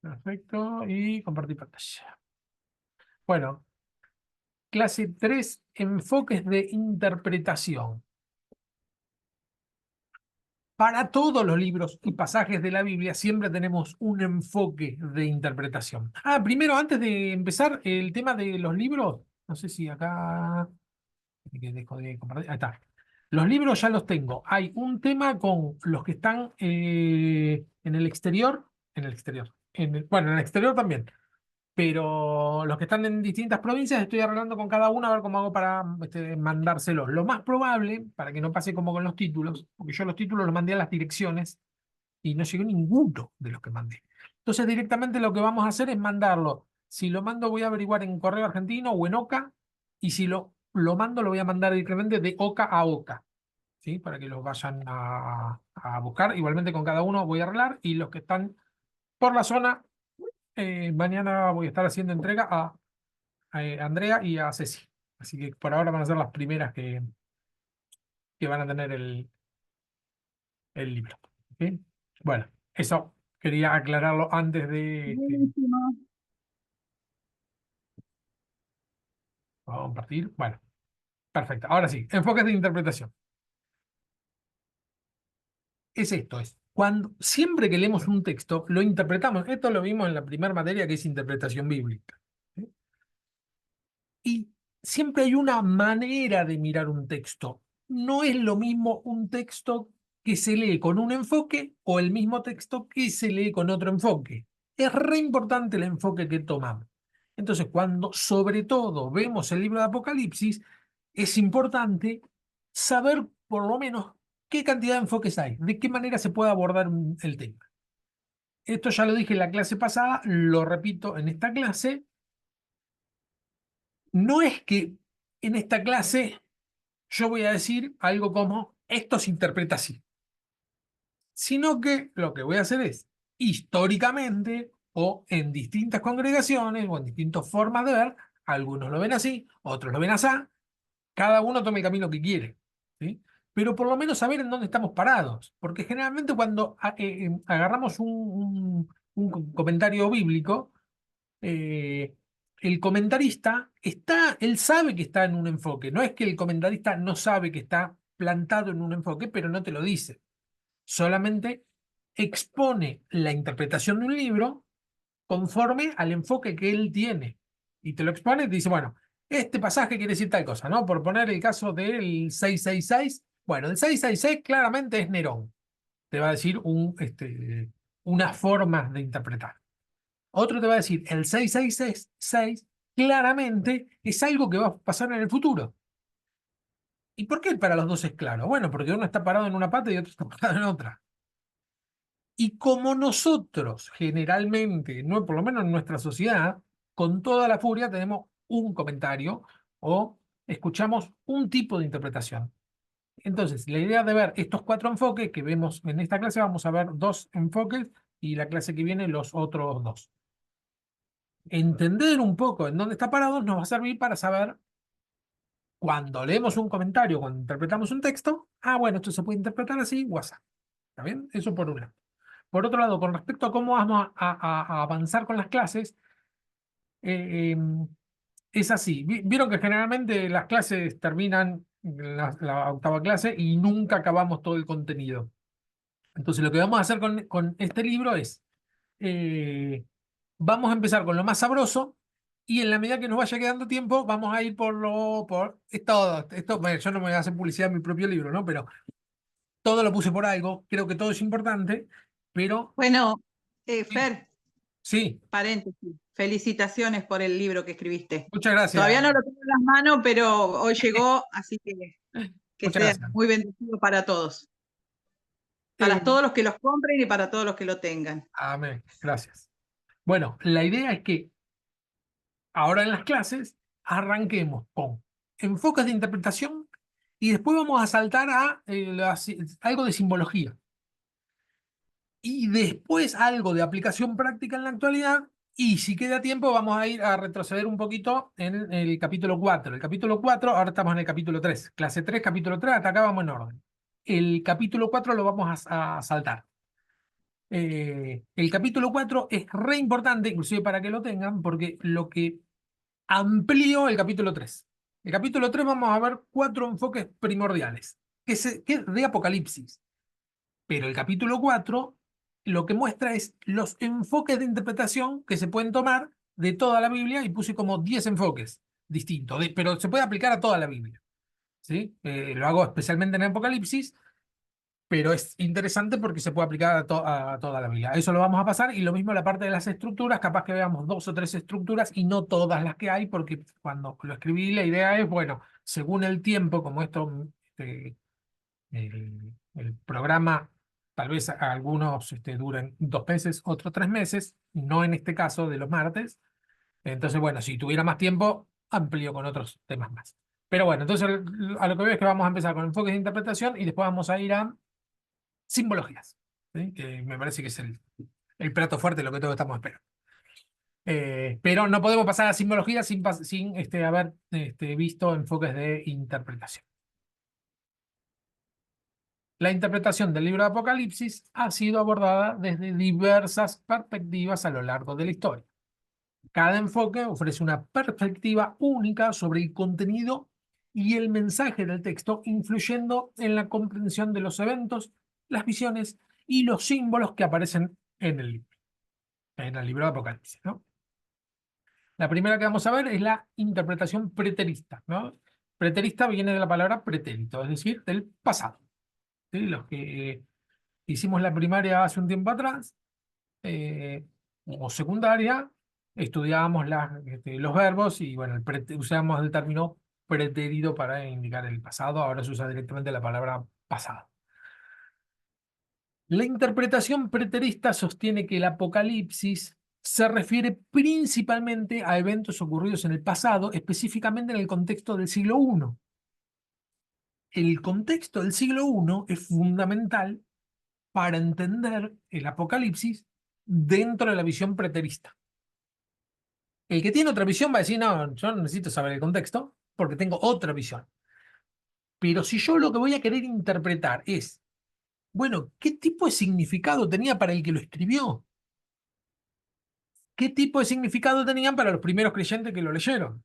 Perfecto. Y compartir pantalla. Bueno, clase 3, enfoques de interpretación. Para todos los libros y pasajes de la Biblia siempre tenemos un enfoque de interpretación. Primero, antes de empezar, el tema de los libros, no sé si acá... que dejo de compartir. Ahí está. Los libros ya los tengo. Hay un tema con los que están en el exterior, bueno, en el exterior también, pero los que están en distintas provincias estoy arreglando con cada uno a ver cómo hago para mandárselos. Lo más probable, para que no pase como con los títulos, porque yo los títulos los mandé a las direcciones y no llegó ninguno de los que mandé. Entonces directamente lo que vamos a hacer es mandarlo. Si lo mando voy a averiguar en Correo Argentino o en OCA, y si lo mando lo voy a mandar directamente de OCA a OCA, ¿sí? Para que los vayan a buscar. Igualmente con cada uno voy a arreglar, y los que están por la zona, mañana voy a estar haciendo entrega a Andrea y a Ceci. Así que por ahora van a ser las primeras que van a tener el libro. ¿Ok? Bueno, eso quería aclararlo antes de Buenísimo. vamos a compartir. Bueno, perfecto. Ahora sí, enfoques de interpretación. Es esto, es siempre que leemos un texto, lo interpretamos. Esto lo vimos en la primera materia, que es interpretación bíblica. ¿Sí? Y siempre hay una manera de mirar un texto. No es lo mismo un texto que se lee con un enfoque o el mismo texto que se lee con otro enfoque. Es re importante el enfoque que tomamos. Entonces, cuando sobre todo vemos el libro de Apocalipsis, es importante saber por lo menos qué cantidad de enfoques hay, de qué manera se puede abordar el tema. Esto ya lo dije en la clase pasada, lo repito en esta clase. No es que en esta clase yo voy a decir algo como esto se interpreta así, sino que lo que voy a hacer es, históricamente o en distintas congregaciones o en distintas formas de ver, algunos lo ven así, otros lo ven así, cada uno toma el camino que quiere, ¿sí? Pero por lo menos saber en dónde estamos parados, porque generalmente cuando agarramos un comentario bíblico, eh, el comentarista él sabe que está en un enfoque. No es que el comentarista no sabe que está plantado en un enfoque, pero no te lo dice. Solamente expone la interpretación de un libro conforme al enfoque que él tiene. Y te lo expone y te dice, bueno, este pasaje quiere decir tal cosa, ¿no? Por poner el caso del 666. Bueno, el 666 claramente es Nerón. Te va a decir una forma de interpretar. Otro te va a decir, el 666 claramente es algo que va a pasar en el futuro. ¿Y por qué para los dos es claro? Bueno, porque uno está parado en una pata y otro está parado en otra. Y como nosotros generalmente, no, por lo menos en nuestra sociedad, con toda la furia tenemos un comentario o escuchamos un tipo de interpretación. Entonces, la idea de ver estos cuatro enfoques que vemos en esta clase, vamos a ver dos enfoques y la clase que viene los otros dos. Entender un poco en dónde está parado nos va a servir para saber cuando leemos un comentario, cuando interpretamos un texto, bueno, esto se puede interpretar así, WhatsApp. ¿Está bien? Eso por un lado. Por otro lado, con respecto a cómo vamos a avanzar con las clases, eh, eh, es así. Vieron que generalmente las clases terminan en la octava clase y nunca acabamos todo el contenido. Entonces, lo que vamos a hacer con este libro es, eh, vamos a empezar con lo más sabroso, y en la medida que nos vaya quedando tiempo, vamos a ir es todo, bueno, yo no me voy a hacer publicidad de mi propio libro, ¿no? Pero todo lo puse por algo, creo que todo es importante, pero Bueno, sí, Fer, sí, paréntesis, felicitaciones por el libro que escribiste. muchas gracias, Todavía no lo tengo en las manos, pero hoy llegó, así que muchas sea gracias. muy bendecido para todos. Eh, Para todos los que los compren y para todos los que lo tengan. amén, gracias. Bueno, la idea es que ahora en las clases arranquemos con enfoques de interpretación y después vamos a saltar a algo de simbología. Y después algo de aplicación práctica en la actualidad. Y si queda tiempo, vamos a ir a retroceder un poquito en el capítulo 4. El capítulo 4, ahora estamos en el capítulo 3. Clase 3, capítulo 3, hasta acá vamos en orden. El capítulo 4 lo vamos a saltar. El capítulo 4 es re importante, inclusive para que lo tengan, porque lo que amplió el capítulo 3. El capítulo 3 vamos a ver 4 enfoques primordiales, que es de Apocalipsis. Pero el capítulo 4 lo que muestra es los enfoques de interpretación que se pueden tomar de toda la Biblia y puse como 10 enfoques distintos, pero se puede aplicar a toda la Biblia. ¿Sí? Lo hago especialmente en Apocalipsis, pero es interesante porque se puede aplicar a toda la Biblia. Eso lo vamos a pasar y lo mismo la parte de las estructuras, capaz que veamos 2 o 3 estructuras y no todas las que hay, porque cuando lo escribí la idea es, bueno, según el tiempo, como esto, el programa, tal vez algunos duren 2 meses, otros 3 meses, no en este caso de los martes. Entonces, bueno, si tuviera más tiempo, amplío con otros temas más. Pero bueno, entonces a lo que veo es que vamos a empezar con enfoques de interpretación y después vamos a ir a simbologías, ¿sí? Que me parece que es el plato fuerte de lo que todos estamos esperando. Pero no podemos pasar a simbología sin haber visto enfoques de interpretación. La interpretación del libro de Apocalipsis ha sido abordada desde diversas perspectivas a lo largo de la historia. Cada enfoque ofrece una perspectiva única sobre el contenido y el mensaje del texto, influyendo en la comprensión de los eventos, las visiones y los símbolos que aparecen en el libro de Apocalipsis, ¿no? La primera que vamos a ver es la interpretación preterista, ¿no? Preterista viene de la palabra pretérito, es decir, del pasado. ¿Sí? Los que hicimos la primaria hace un tiempo atrás, o secundaria, estudiábamos los verbos y bueno, usamos el término pretérito para indicar el pasado, ahora se usa directamente la palabra pasado. La interpretación preterista sostiene que el Apocalipsis se refiere principalmente a eventos ocurridos en el pasado, específicamente en el contexto del siglo I. El contexto del siglo I es fundamental para entender el Apocalipsis dentro de la visión preterista. El que tiene otra visión va a decir, no, yo no necesito saber el contexto porque tengo otra visión. Pero si yo lo que voy a querer interpretar es, bueno, ¿qué tipo de significado tenía para el que lo escribió? ¿Qué tipo de significado tenían para los primeros creyentes que lo leyeron?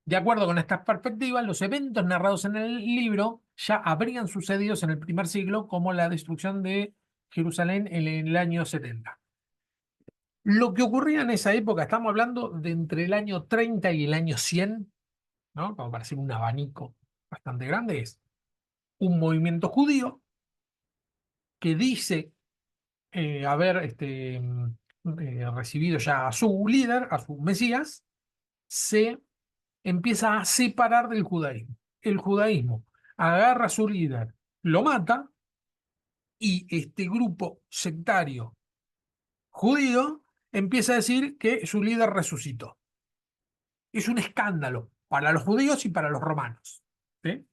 De acuerdo con estas perspectivas, los eventos narrados en el libro ya habrían sucedido en el primer siglo, como la destrucción de Jerusalén en el año 70. Lo que ocurría en esa época, estamos hablando de entre el año 30 y el año 100, ¿no? Como para hacer un abanico bastante grande, es un movimiento judío que dice haber recibido ya a su líder, a su Mesías, se empieza a separar del judaísmo. El judaísmo agarra a su líder, lo mata, y este grupo sectario judío empieza a decir que su líder resucitó. Es un escándalo para los judíos y para los romanos. ¿Sí?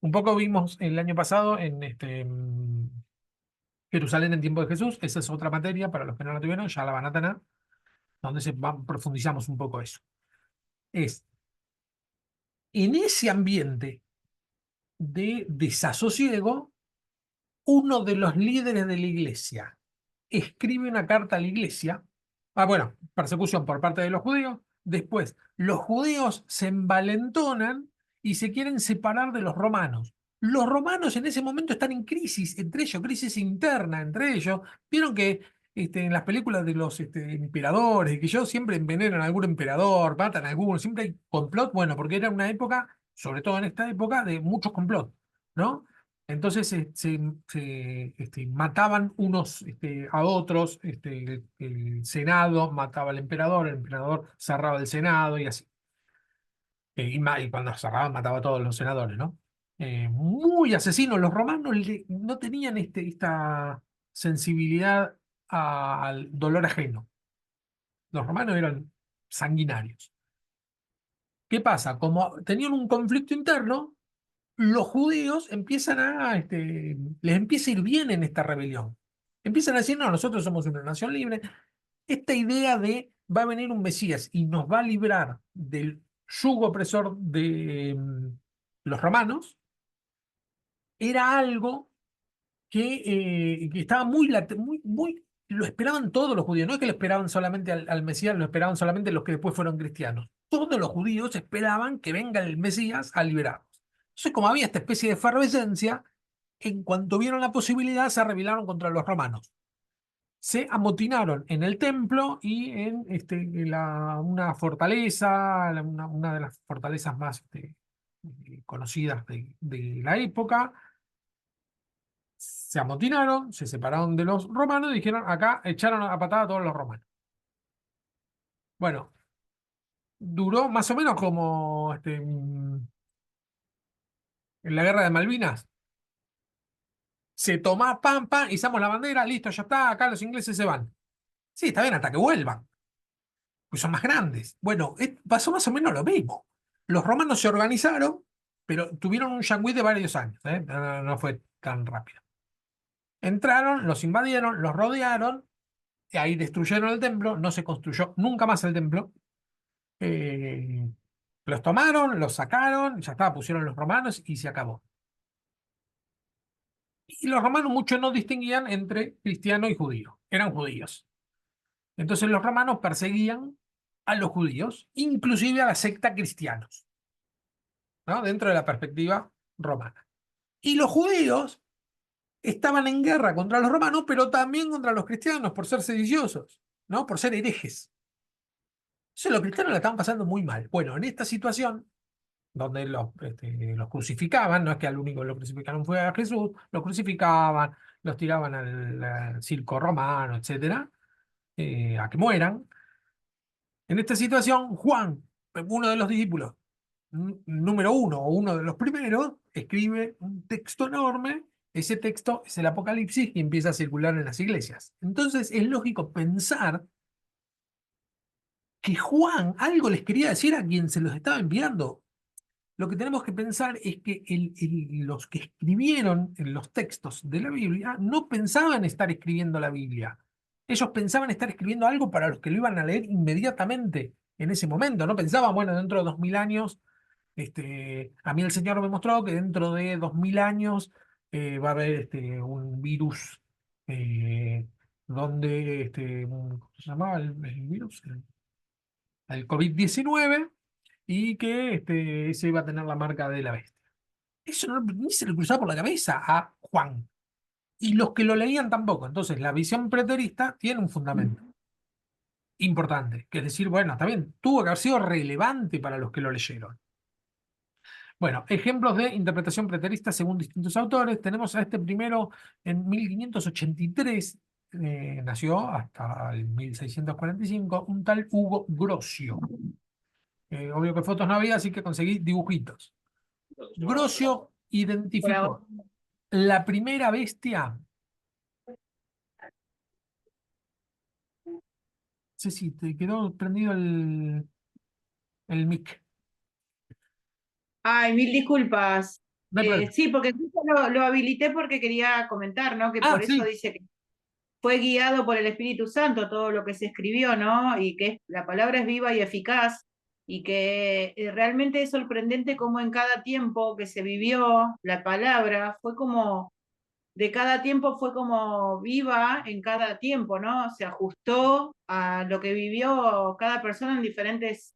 Un poco vimos el año pasado en Jerusalén en tiempo de Jesús. Esa es otra materia para los que no la tuvieron, ya la van a tener, donde profundizamos un poco eso. Es en ese ambiente de desasosiego, uno de los líderes de la iglesia escribe una carta a la iglesia. Bueno, persecución por parte de los judíos. Después, los judíos se envalentonan y se quieren separar de los romanos. Los romanos en ese momento están en crisis entre ellos, crisis interna entre ellos. Vieron que en las películas de los emperadores, que yo siempre envenenan a algún emperador, matan a alguno, siempre hay complot. Bueno, porque era una época, sobre todo en esta época, de muchos complot, ¿no? Entonces mataban unos a otros, el Senado mataba al emperador, el emperador cerraba el Senado y así. Y cuando cerraban mataba a todos los senadores, ¿no? Muy asesinos. Los romanos no tenían esta sensibilidad al dolor ajeno. Los romanos eran sanguinarios. ¿Qué pasa? Como tenían un conflicto interno, los judíos les empieza a ir bien en esta rebelión. Empiezan a decir, no, nosotros somos una nación libre. Esta idea de va a venir un Mesías y nos va a librar del yugo opresor de los romanos, era algo que estaba muy, lo esperaban todos los judíos, no es que lo esperaban solamente al Mesías, lo esperaban solamente los que después fueron cristianos. Todos los judíos esperaban que venga el Mesías a liberarlos. Entonces, como había esta especie de efervescencia, en cuanto vieron la posibilidad, se rebelaron contra los romanos. Se amotinaron en el templo y en una fortaleza, una de las fortalezas más conocidas de la época. Se amotinaron, se separaron de los romanos y dijeron, acá echaron a patada a todos los romanos. Bueno, duró más o menos como en la guerra de Malvinas. Se toma pam, pam, izamos la bandera, listo, ya está, acá los ingleses se van. Sí, está bien, hasta que vuelvan, pues son más grandes. Bueno, pasó más o menos lo mismo. Los romanos se organizaron, pero tuvieron un yangüí de varios años, ¿eh? No fue tan rápido. Entraron, los invadieron, los rodearon, y ahí destruyeron el templo, no se construyó nunca más el templo. Eh, los tomaron, los sacaron, ya estaba, pusieron los romanos y se acabó. Y los romanos mucho no distinguían entre cristiano y judío, eran judíos. Entonces los romanos perseguían a los judíos, inclusive a la secta cristianos, ¿no? Dentro de la perspectiva romana. Y los judíos estaban en guerra contra los romanos, pero también contra los cristianos por ser sediciosos, ¿no? Por ser herejes. Entonces los cristianos la estaban pasando muy mal. Bueno, en esta situación, donde los crucificaban, no es que al único que lo crucificaron fue a Jesús, los crucificaban, los tiraban al circo romano, etcétera, a que mueran. En esta situación, Juan, uno de los discípulos, número uno o uno de los primeros, escribe un texto enorme. Ese texto es el Apocalipsis y empieza a circular en las iglesias. Entonces es lógico pensar que Juan algo les quería decir a quien se los estaba enviando. Lo que tenemos que pensar es que los que escribieron en los textos de la Biblia no pensaban estar escribiendo la Biblia. Ellos pensaban estar escribiendo algo para los que lo iban a leer inmediatamente en ese momento. No pensaban, bueno, dentro de 2000 años, a mí el Señor me mostró que dentro de 2000 años va a haber un virus donde, ¿cómo se llamaba el virus? El COVID-19 y que ese iba a tener la marca de la bestia. Eso ni se le cruzaba por la cabeza a Juan. Y los que lo leían tampoco. Entonces, la visión preterista tiene un fundamento importante, que es decir, bueno, está bien, tuvo que haber sido relevante para los que lo leyeron. Bueno, ejemplos de interpretación preterista según distintos autores. Tenemos a este primero en 1583, nació hasta el 1645, un tal Hugo Grocio. Obvio que fotos no había, así que conseguí dibujitos. Grocio Por ahora. identificó la primera bestia. No sé si te quedó prendido el mic. Ay, mil disculpas. No hay problema. Sí, porque justo lo habilité porque quería comentar, ¿no? Que Ah, por eso sí, dice que fue guiado por el Espíritu Santo todo lo que se escribió, ¿no? Y que la palabra es viva y eficaz y que realmente es sorprendente cómo en cada tiempo que se vivió la palabra fue como, de cada tiempo fue como viva en cada tiempo, ¿no? Se ajustó a lo que vivió cada persona en diferentes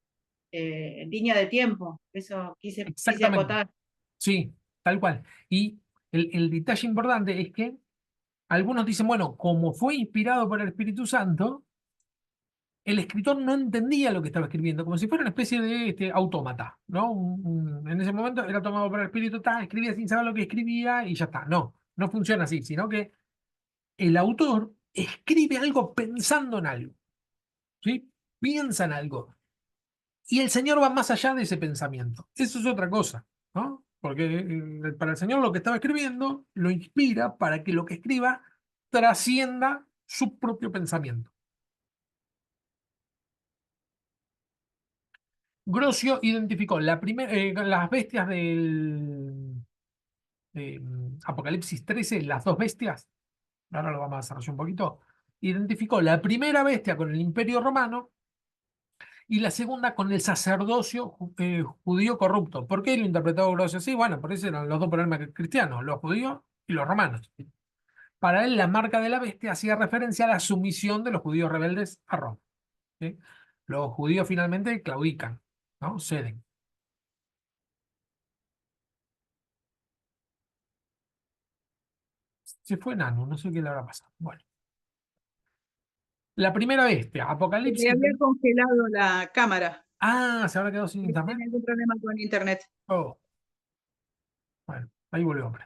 líneas de tiempo. Eso quise exactamente. acotar. Sí, tal cual. Y el detalle importante es que algunos dicen, bueno, como fue inspirado por el Espíritu Santo, el escritor no entendía lo que estaba escribiendo, como si fuera una especie de autómata, ¿no? En ese momento era tomado por el Espíritu, escribía sin saber lo que escribía y ya está. No, no funciona así, sino que el autor escribe algo pensando en algo, ¿sí? Piensa en algo. Y el Señor va más allá de ese pensamiento. Eso es otra cosa, ¿no? Porque para el Señor lo que estaba escribiendo lo inspira para que lo que escriba trascienda su propio pensamiento. Grocio identificó las bestias de Apocalipsis 13, las dos bestias, ahora lo vamos a desarrollar un poquito, identificó la primera bestia con el Imperio Romano y la segunda con el sacerdocio judío corrupto. ¿Por qué lo interpretó Grocio así? Bueno, por eso eran los dos problemas cristianos, los judíos y los romanos. Para él, la marca de la bestia hacía referencia a la sumisión de los judíos rebeldes a Roma. ¿Sí? Los judíos finalmente claudican, ¿no? Ceden. Se fue Nano, no sé qué le habrá pasado. Bueno, la primera bestia, Se le Apocalipsis. había congelado la cámara. Ah, se habrá quedado sin internet. Tiene algún problema con internet. Oh, bueno, ahí volvió, hombre.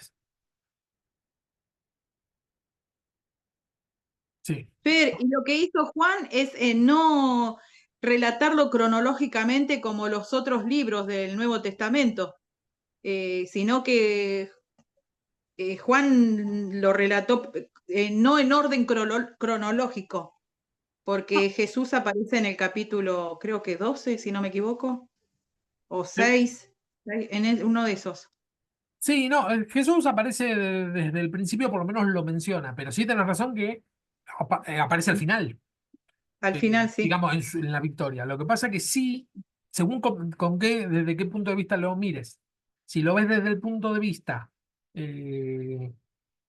Sí. Fer, y lo que hizo Juan es no relatarlo cronológicamente como los otros libros del Nuevo Testamento, sino que Juan lo relató no en orden cronológico, porque Jesús aparece en el capítulo, creo que 12, si no me equivoco, o Sí, 6, uno de esos. sí, no, Jesús aparece desde el principio, por lo menos lo menciona, pero sí tenés razón que aparece al final, Al final sí. digamos, en la victoria. Lo que pasa que sí, según desde qué punto de vista lo mires, si lo ves desde el punto de vista eh,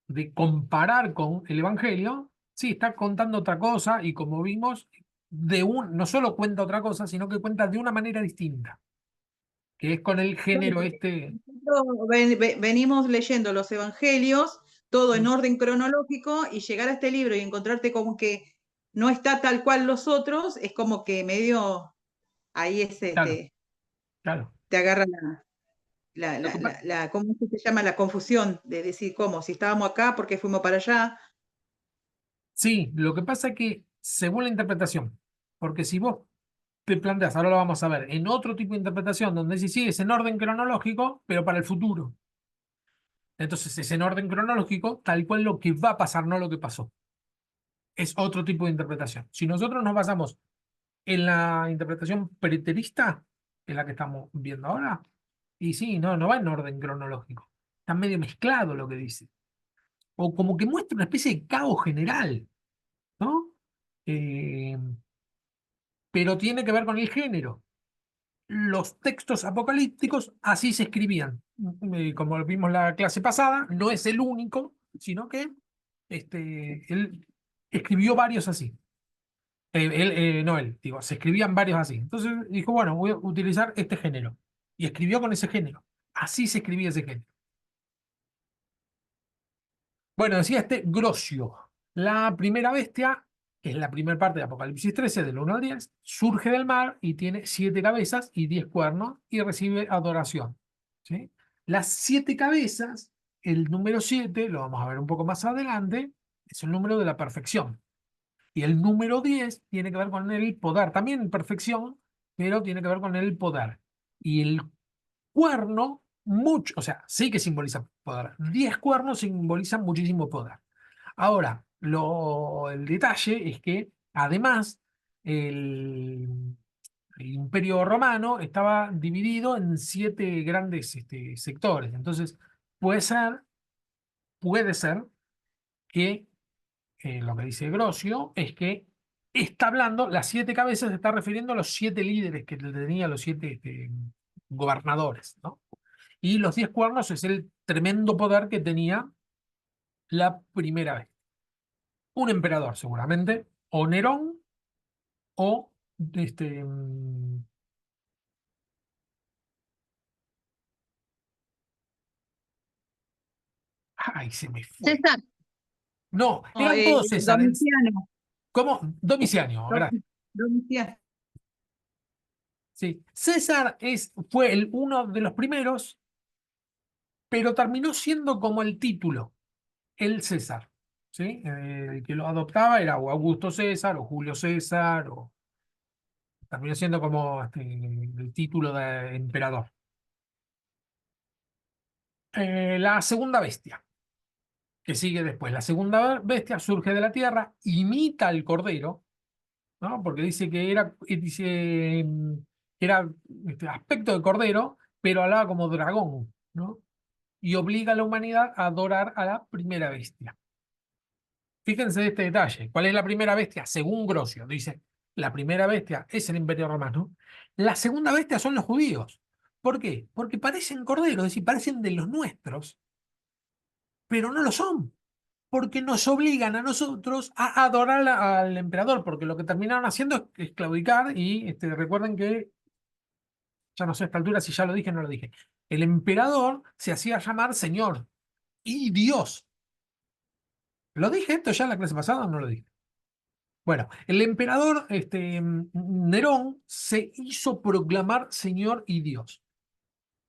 de comparar con el Evangelio, sí, está contando otra cosa y como vimos, no solo cuenta otra cosa, sino que cuenta de una manera distinta, que es con el Claro, género porque este. nosotros venimos leyendo los evangelios, todo en orden cronológico, y llegar a este libro y encontrarte como que no está tal cual los otros, es como que medio ahí Claro, claro. te agarra Lo que pa- ¿cómo se llama? La confusión de decir cómo, si estábamos acá, ¿por qué fuimos para allá? sí, lo que pasa es que según la interpretación, porque si vos te planteas, ahora lo vamos a ver, en otro tipo de interpretación, donde sí, sí, es en orden cronológico, pero para el futuro. Entonces es en orden cronológico, tal cual lo que va a pasar, no lo que pasó. Es otro tipo de interpretación. Si nosotros nos basamos en la interpretación preterista, que es la que estamos viendo ahora, y sí, no va en orden cronológico. Está medio mezclado lo que dice. O como que muestra una especie de caos general, ¿no? Eh, pero tiene que ver con el género. Los textos apocalípticos así se escribían. Como vimos la clase pasada, no es el único, sino que él escribió varios así. No él, digo, se escribían varios así. Entonces dijo, bueno, voy a utilizar este género. Y escribió con ese género. Así se escribía ese género. Bueno, decía Grocio. La primera bestia, que es la primera parte de Apocalipsis 13, del 1 al 10, surge del mar y tiene 7 cabezas y 10 cuernos y recibe adoración. ¿Sí? Las 7 cabezas, el número 7, lo vamos a ver un poco más adelante, es el número de la perfección. Y el número 10 tiene que ver con el poder, también perfección, pero tiene que ver con el poder. Y el cuerno, mucho, o sea, sí que simboliza poder. 10 cuernos simbolizan muchísimo poder. Ahora, el detalle es que además el Imperio Romano estaba dividido en 7 grandes sectores. Entonces, puede ser, puede ser que lo que dice Grocio es que está hablando, las 7 cabezas se está refiriendo a los 7 líderes que tenía los 7 gobernadores, ¿no? Y los 10 cuernos es el tremendo poder que tenía la primera vez. Un emperador, seguramente, o Nerón, o este. Ay, se me fue. César, No, no, eran todos César. Domiciano, ¿Cómo? Domiciano, gracias. Domiciano. Sí. César fue uno de los primeros, pero terminó siendo como el título, el César. ¿Sí? El que lo adoptaba era o Augusto César o Julio César, o terminó siendo como el título de emperador. La segunda bestia, que sigue después. La segunda bestia surge de la tierra, imita al cordero, ¿no? Porque dice que era aspecto de cordero, pero hablaba como dragón, ¿no? Y obliga a la humanidad a adorar a la primera bestia. Fíjense este detalle. ¿Cuál es la primera bestia? Según Grocio, dice, la primera bestia es el Imperio Romano. La segunda bestia son los judíos. ¿Por qué? Porque parecen corderos, es decir, parecen de los nuestros, pero no lo son. porque nos obligan a nosotros a adorar al emperador, porque lo que terminaron haciendo es claudicar y recuerden que, ya no sé a esta altura si ya lo dije o no lo dije, el emperador se hacía llamar señor y Dios. ¿Lo dije esto ya en la clase pasada o no lo dije? Bueno, el emperador Nerón se hizo proclamar señor y Dios,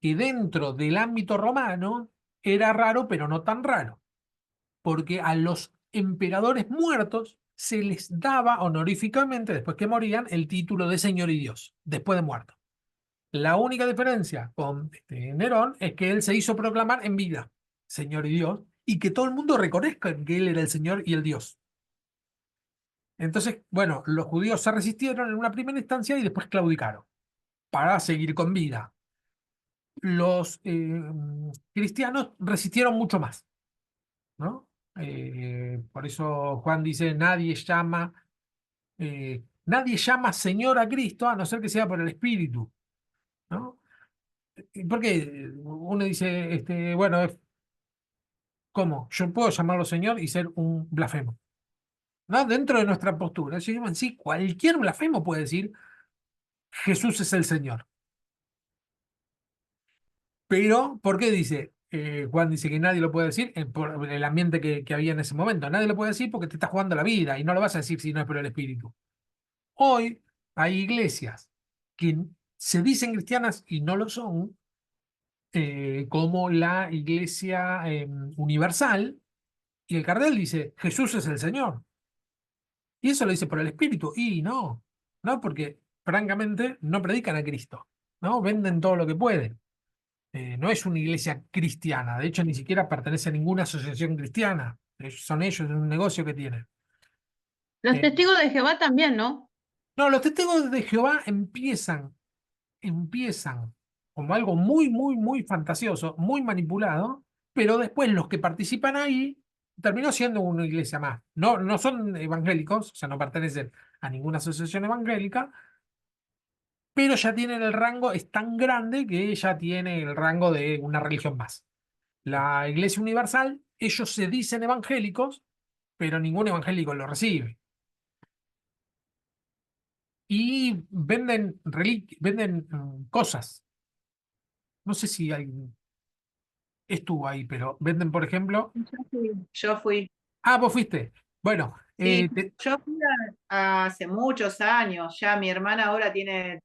que dentro del ámbito romano era raro, pero no tan raro, porque a los emperadores muertos se les daba honoríficamente, después que morían, el título de señor y Dios, después de muerto. La única diferencia con Nerón es que él se hizo proclamar en vida, señor y Dios, y que todo el mundo reconozca que él era el señor y el Dios. Entonces, bueno, los judíos se resistieron en una primera instancia y después claudicaron para seguir con vida. Los cristianos resistieron mucho más, ¿no? Por eso Juan dice, nadie llama Señor a Cristo a no ser que sea por el Espíritu, ¿no? Porque uno dice, bueno, ¿cómo? Yo puedo llamarlo Señor y ser un blasfemo, ¿no? Dentro de nuestra postura, sí, cualquier blasfemo puede decir Jesús es el Señor. Pero, ¿por qué dice? Juan dice que nadie lo puede decir por el ambiente que había en ese momento. Nadie lo puede decir porque te está jugando la vida y no lo vas a decir si no es por el Espíritu. Hoy hay iglesias que se dicen cristianas y no lo son, como la Iglesia Universal, y el cardenal dice, Jesús es el Señor. Y eso lo dice por el Espíritu. Y no, porque francamente no predican a Cristo, ¿no? Venden todo lo que pueden. No es una iglesia cristiana, de hecho ni siquiera pertenece a ninguna asociación cristiana. Son ellos, es un negocio que tienen. Los Eh, testigos de Jehová también, ¿no? no, los testigos de Jehová empiezan como algo muy, muy, muy fantasioso, muy manipulado, pero después los que participan ahí terminó siendo una iglesia más. No, no son evangélicos, o sea, no pertenecen a ninguna asociación evangélica, pero ya tienen el rango, es tan grande que ya tiene el rango de una religión más. La Iglesia Universal, ellos se dicen evangélicos, pero ningún evangélico lo recibe. Y venden cosas. No sé si estuvo ahí, pero venden, por ejemplo. Yo fui. Ah, vos fuiste. Bueno, Sí, yo fui hace muchos años, ya mi hermana ahora tiene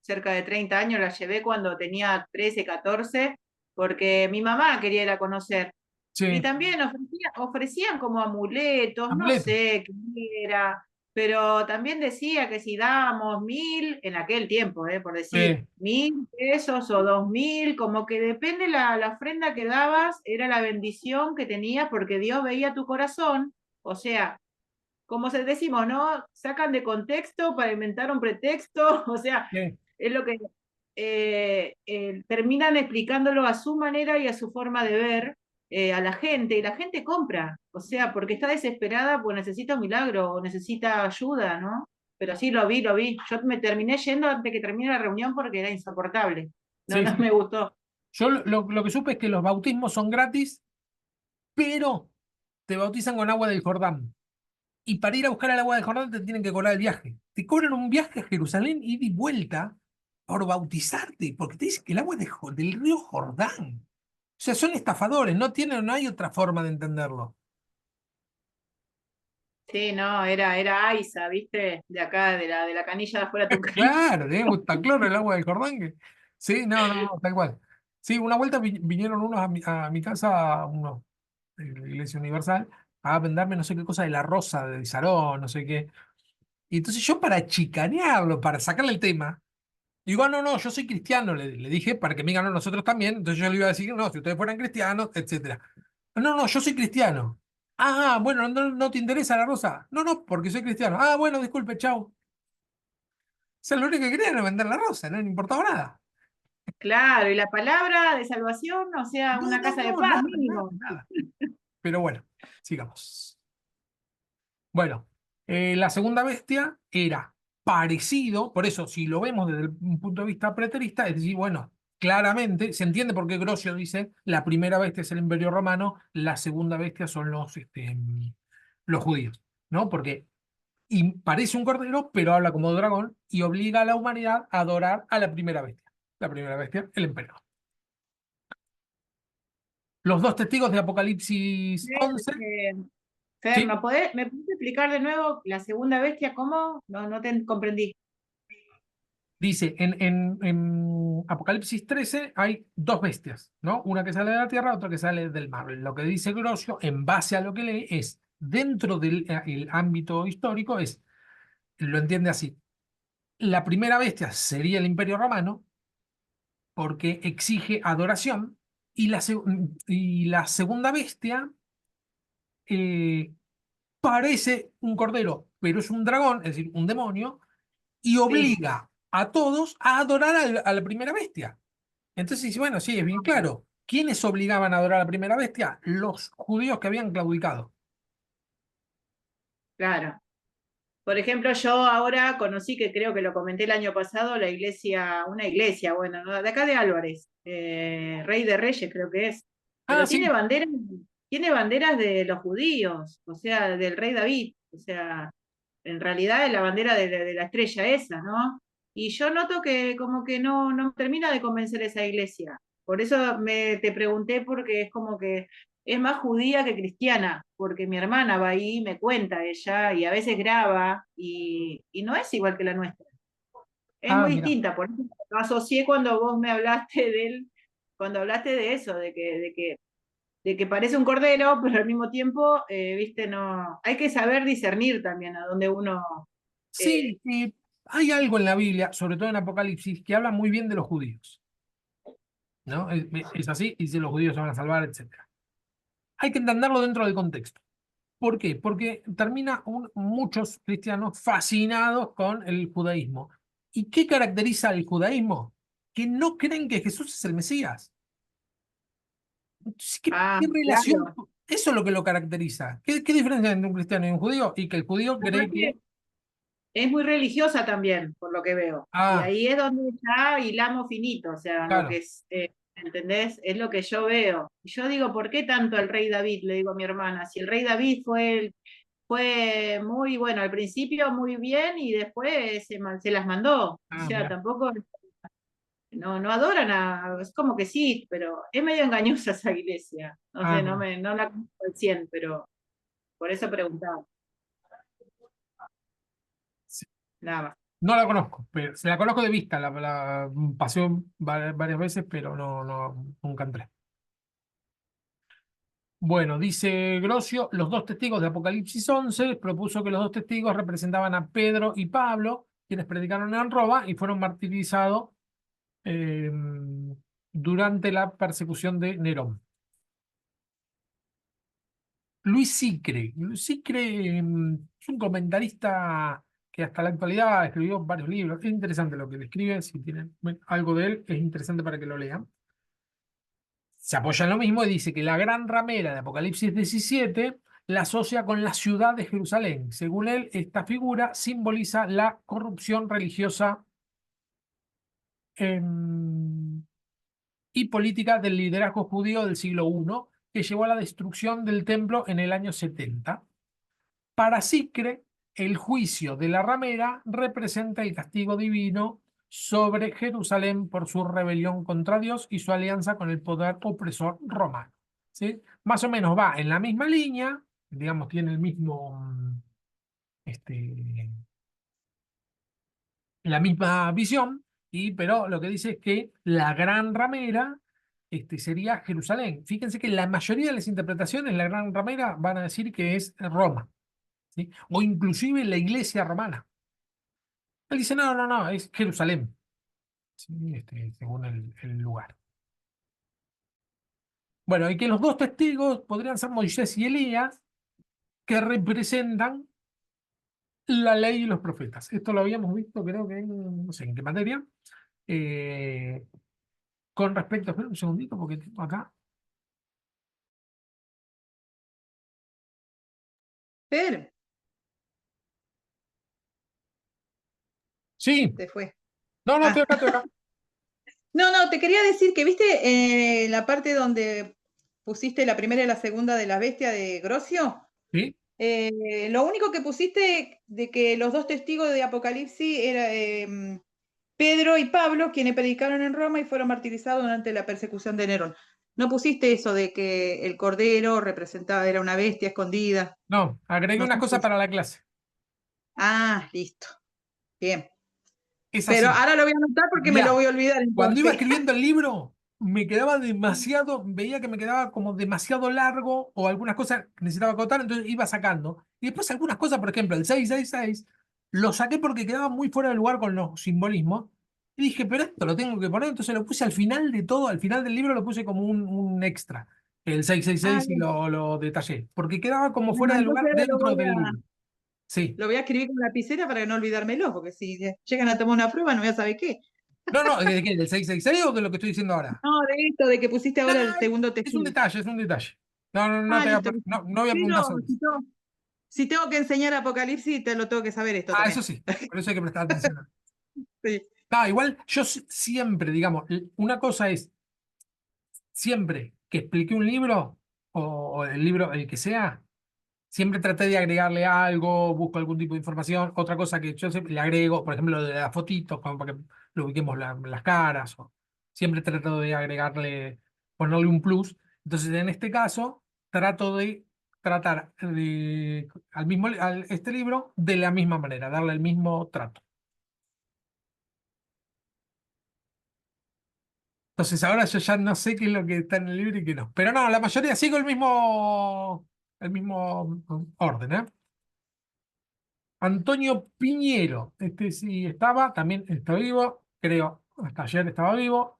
cerca de 30 años, la llevé cuando tenía 13, 14, porque mi mamá quería ir a conocer. Y sí, también ofrecían como amuletos, no amuleto. sé qué era, pero también decía que si dábamos 1.000, en aquel tiempo, por decir, Sí, 1.000 pesos o 2.000, como que depende la ofrenda que dabas, era la bendición que tenías porque Dios veía tu corazón, o sea, como se decimos, ¿no? Sacan de contexto para inventar un pretexto, o sea, sí, es lo que terminan explicándolo a su manera y a su forma de ver a la gente, y la gente compra, o sea, porque está desesperada, pues necesita un milagro o necesita ayuda, ¿no? Pero sí, lo vi, lo vi. Yo me terminé yendo antes que termine la reunión porque era insoportable. No, sí, no me sí. gustó. Yo lo que supe es que los bautismos son gratis, pero te bautizan con agua del Jordán. Y para ir a buscar el agua del Jordán te tienen que cobrar el viaje. Te cobran un viaje a Jerusalén ida y vuelta por bautizarte, porque te dicen que el agua es del río Jordán. O sea, son estafadores, no hay otra forma de entenderlo. Sí, no, era Aiza, ¿viste? De acá, de la canilla de afuera de tu casa. Claro, está claro el agua del Jordán. Sí, no, tal cual. Sí, una vuelta vinieron unos a mi casa, unos de la Iglesia Universal, a venderme no sé qué cosa de la rosa de Sarón, no sé qué. Y entonces yo para chicanearlo, para sacarle el tema, digo, no, no, yo soy cristiano, le dije, para que me digan, no, nosotros también. Entonces yo le iba a decir, no, si ustedes fueran cristianos, etcétera. No, no, yo soy cristiano. Ah, bueno, no te interesa la rosa. No, no, porque soy cristiano. Ah, bueno, disculpe, chau. O sea, lo único que querían era vender la rosa, no le importaba nada. Claro, y la palabra de salvación, o sea, No, una no, casa de no, paz nada, nada, mínimo. nada. Pero bueno, sigamos. Bueno, la segunda bestia era parecido, por eso, si lo vemos desde un punto de vista preterista, es decir, bueno, claramente, se entiende por qué Grosio dice la primera bestia es el Imperio Romano, la segunda bestia son los judíos, ¿no? Porque parece un cordero, pero habla como dragón y obliga a la humanidad a adorar a la primera bestia. La primera bestia, el emperador. Los dos testigos de Apocalipsis 11, Eh, Fer, ¿sí? ¿me puedes explicar de nuevo la segunda bestia? ¿Cómo? No te comprendí. Dice, en Apocalipsis 13 hay dos bestias, ¿no? Una que sale de la tierra, otra que sale del mar. Lo que dice Grosio, en base a lo que lee, es, dentro del el ámbito histórico, lo entiende así. La primera bestia sería el Imperio Romano, porque exige adoración, y la segunda bestia eh, parece un cordero, pero es un dragón, es decir, un demonio, y Sí. obliga a todos a adorar a la primera bestia. Entonces dice, bueno, sí, es bien claro. ¿Quiénes obligaban a adorar a la primera bestia? Los judíos que habían claudicado. Claro. Por ejemplo, yo ahora conocí, que creo que lo comenté el año pasado, una iglesia, bueno, ¿no? De acá de Álvarez, Rey de Reyes creo que es, Ah, pero sí. tiene banderas de los judíos, o sea, del rey David, o sea, en realidad es la bandera de la estrella esa, ¿no? Y yo noto que como que no termina de convencer esa iglesia. Por eso te pregunté, porque es como que es más judía que cristiana, porque mi hermana va ahí, me cuenta ella, y a veces graba, y no es igual que la nuestra. Es Ah, muy mira. distinta, por eso lo asocié cuando vos me hablaste de él, cuando hablaste de eso, de que parece un cordero, pero al mismo tiempo, viste, no, hay que saber discernir también a dónde uno, eh, Sí, hay algo en la Biblia, sobre todo en Apocalipsis, que habla muy bien de los judíos, ¿no? Es así, y dice los judíos se van a salvar, etcétera. Hay que entenderlo dentro del contexto. ¿Por qué? Porque termina muchos cristianos fascinados con el judaísmo. ¿Y qué caracteriza al judaísmo? Que no creen que Jesús es el Mesías. Entonces, ¿qué relación? claro. Eso es lo que lo caracteriza. ¿Qué diferencia hay entre un cristiano y un judío? Y que el judío cree que... Aparte, es muy religiosa también, por lo que veo. Y Ah, ahí es donde ya hilamos finito, o sea, lo que claro. es, ¿entendés? Es lo que yo veo. Y yo digo, ¿por qué tanto el rey David? Le digo a mi hermana, si el rey David fue muy bueno al principio, muy bien, y después se las mandó. O Ah, sea, mira. tampoco, no adoran es como que sí, pero es medio engañosa esa iglesia. No Ah, sé, mira. no la conozco al 100, pero por eso preguntaba, Sí. nada más. No la conozco, pero se la conozco de vista. La pasé varias veces, pero nunca entré. Bueno, dice Grosio, los dos testigos de Apocalipsis 11 propuso que los dos testigos representaban a Pedro y Pablo, quienes predicaron en Roma y fueron martirizados eh, durante la persecución de Nerón. Luis Sicre es un comentarista que hasta la actualidad escribió varios libros. Es interesante lo que le escribe, si tienen algo de él, es interesante para que lo lean. Se apoya en lo mismo y dice que la gran ramera de Apocalipsis 17 la asocia con la ciudad de Jerusalén. Según él, esta figura simboliza la corrupción religiosa em, y política del liderazgo judío del siglo I, que llevó a la destrucción del templo en el año 70. Para Sicre, el juicio de la ramera representa el castigo divino sobre Jerusalén por su rebelión contra Dios y su alianza con el poder opresor romano. ¿Sí? Más o menos va en la misma línea, digamos, tiene el mismo, este, la misma visión, pero lo que dice es que la gran ramera sería Jerusalén. Fíjense que la mayoría de las interpretaciones, la gran ramera van a decir que es Roma. ¿Sí? O inclusive la iglesia romana. Él dice, no, es Jerusalén, ¿sí? Según el lugar. Bueno, y que los dos testigos podrían ser Moisés y Elías, que representan la ley y los profetas. Esto lo habíamos visto, creo que no sé en qué materia. Eh, con respecto, espera un segundito, porque tengo acá. Fer, Sí, se fue. no, estoy Ah, acá, estoy acá. No, te quería decir que viste la parte donde pusiste la primera y la segunda de la bestia de Grocio. ¿Sí? Lo único que pusiste de que los dos testigos de Apocalipsis era Pedro y Pablo, quienes predicaron en Roma y fueron martirizados durante la persecución de Nerón. No pusiste eso de que el cordero representaba, era una bestia escondida. No, agregué No unas pusiste cosas eso. para la clase. Ah, listo. Bien. Es Pero así. ahora lo voy a anotar porque me lo Mirá, voy a olvidar cuando iba entonces. escribiendo el libro, me quedaba demasiado, veía que me quedaba como demasiado largo o algunas cosas que necesitaba acotar, entonces iba sacando. Y después algunas cosas, por ejemplo, el 666, lo saqué porque quedaba muy fuera de lugar con los simbolismos. Y dije, pero esto lo tengo que poner, entonces lo puse al final de todo, al final del libro lo puse como un extra, el Ah, 666 y bien. lo detallé, porque quedaba como fuera Bueno, de entonces lugar ahora dentro del libro. Sí. lo voy a escribir con lapicera para no olvidármelo, porque si llegan a tomar una prueba no voy a saber qué. No, no, ¿de qué? ¿Del 666 o de lo que estoy diciendo ahora? No, de esto, de que pusiste No, ahora no, el no, segundo es un testigo. detalle, es un detalle. No, no, no, Ah, listo. no, no voy a Sí, preguntar no, sobre eso. si tengo que enseñar Apocalipsis, te lo tengo que saber esto Ah, también. eso sí, por eso hay que prestar atención. Sí. No, igual yo siempre, digamos, una cosa es, siempre que expliqué un libro, o el libro, el que sea, siempre traté de agregarle algo, busco algún tipo de información. Otra cosa que yo siempre le agrego, por ejemplo, lo de las fotitos, como para que lo ubiquemos las caras, o siempre trato de agregarle, ponerle un plus. Entonces, en este caso, trato de tratar este libro de la misma manera, darle el mismo trato. Entonces, ahora yo ya no sé qué es lo que está en el libro y qué no. Pero no, la mayoría sigo el mismo orden, ¿eh? Antonio Piñero, este sí estaba, también está vivo, creo, hasta ayer estaba vivo.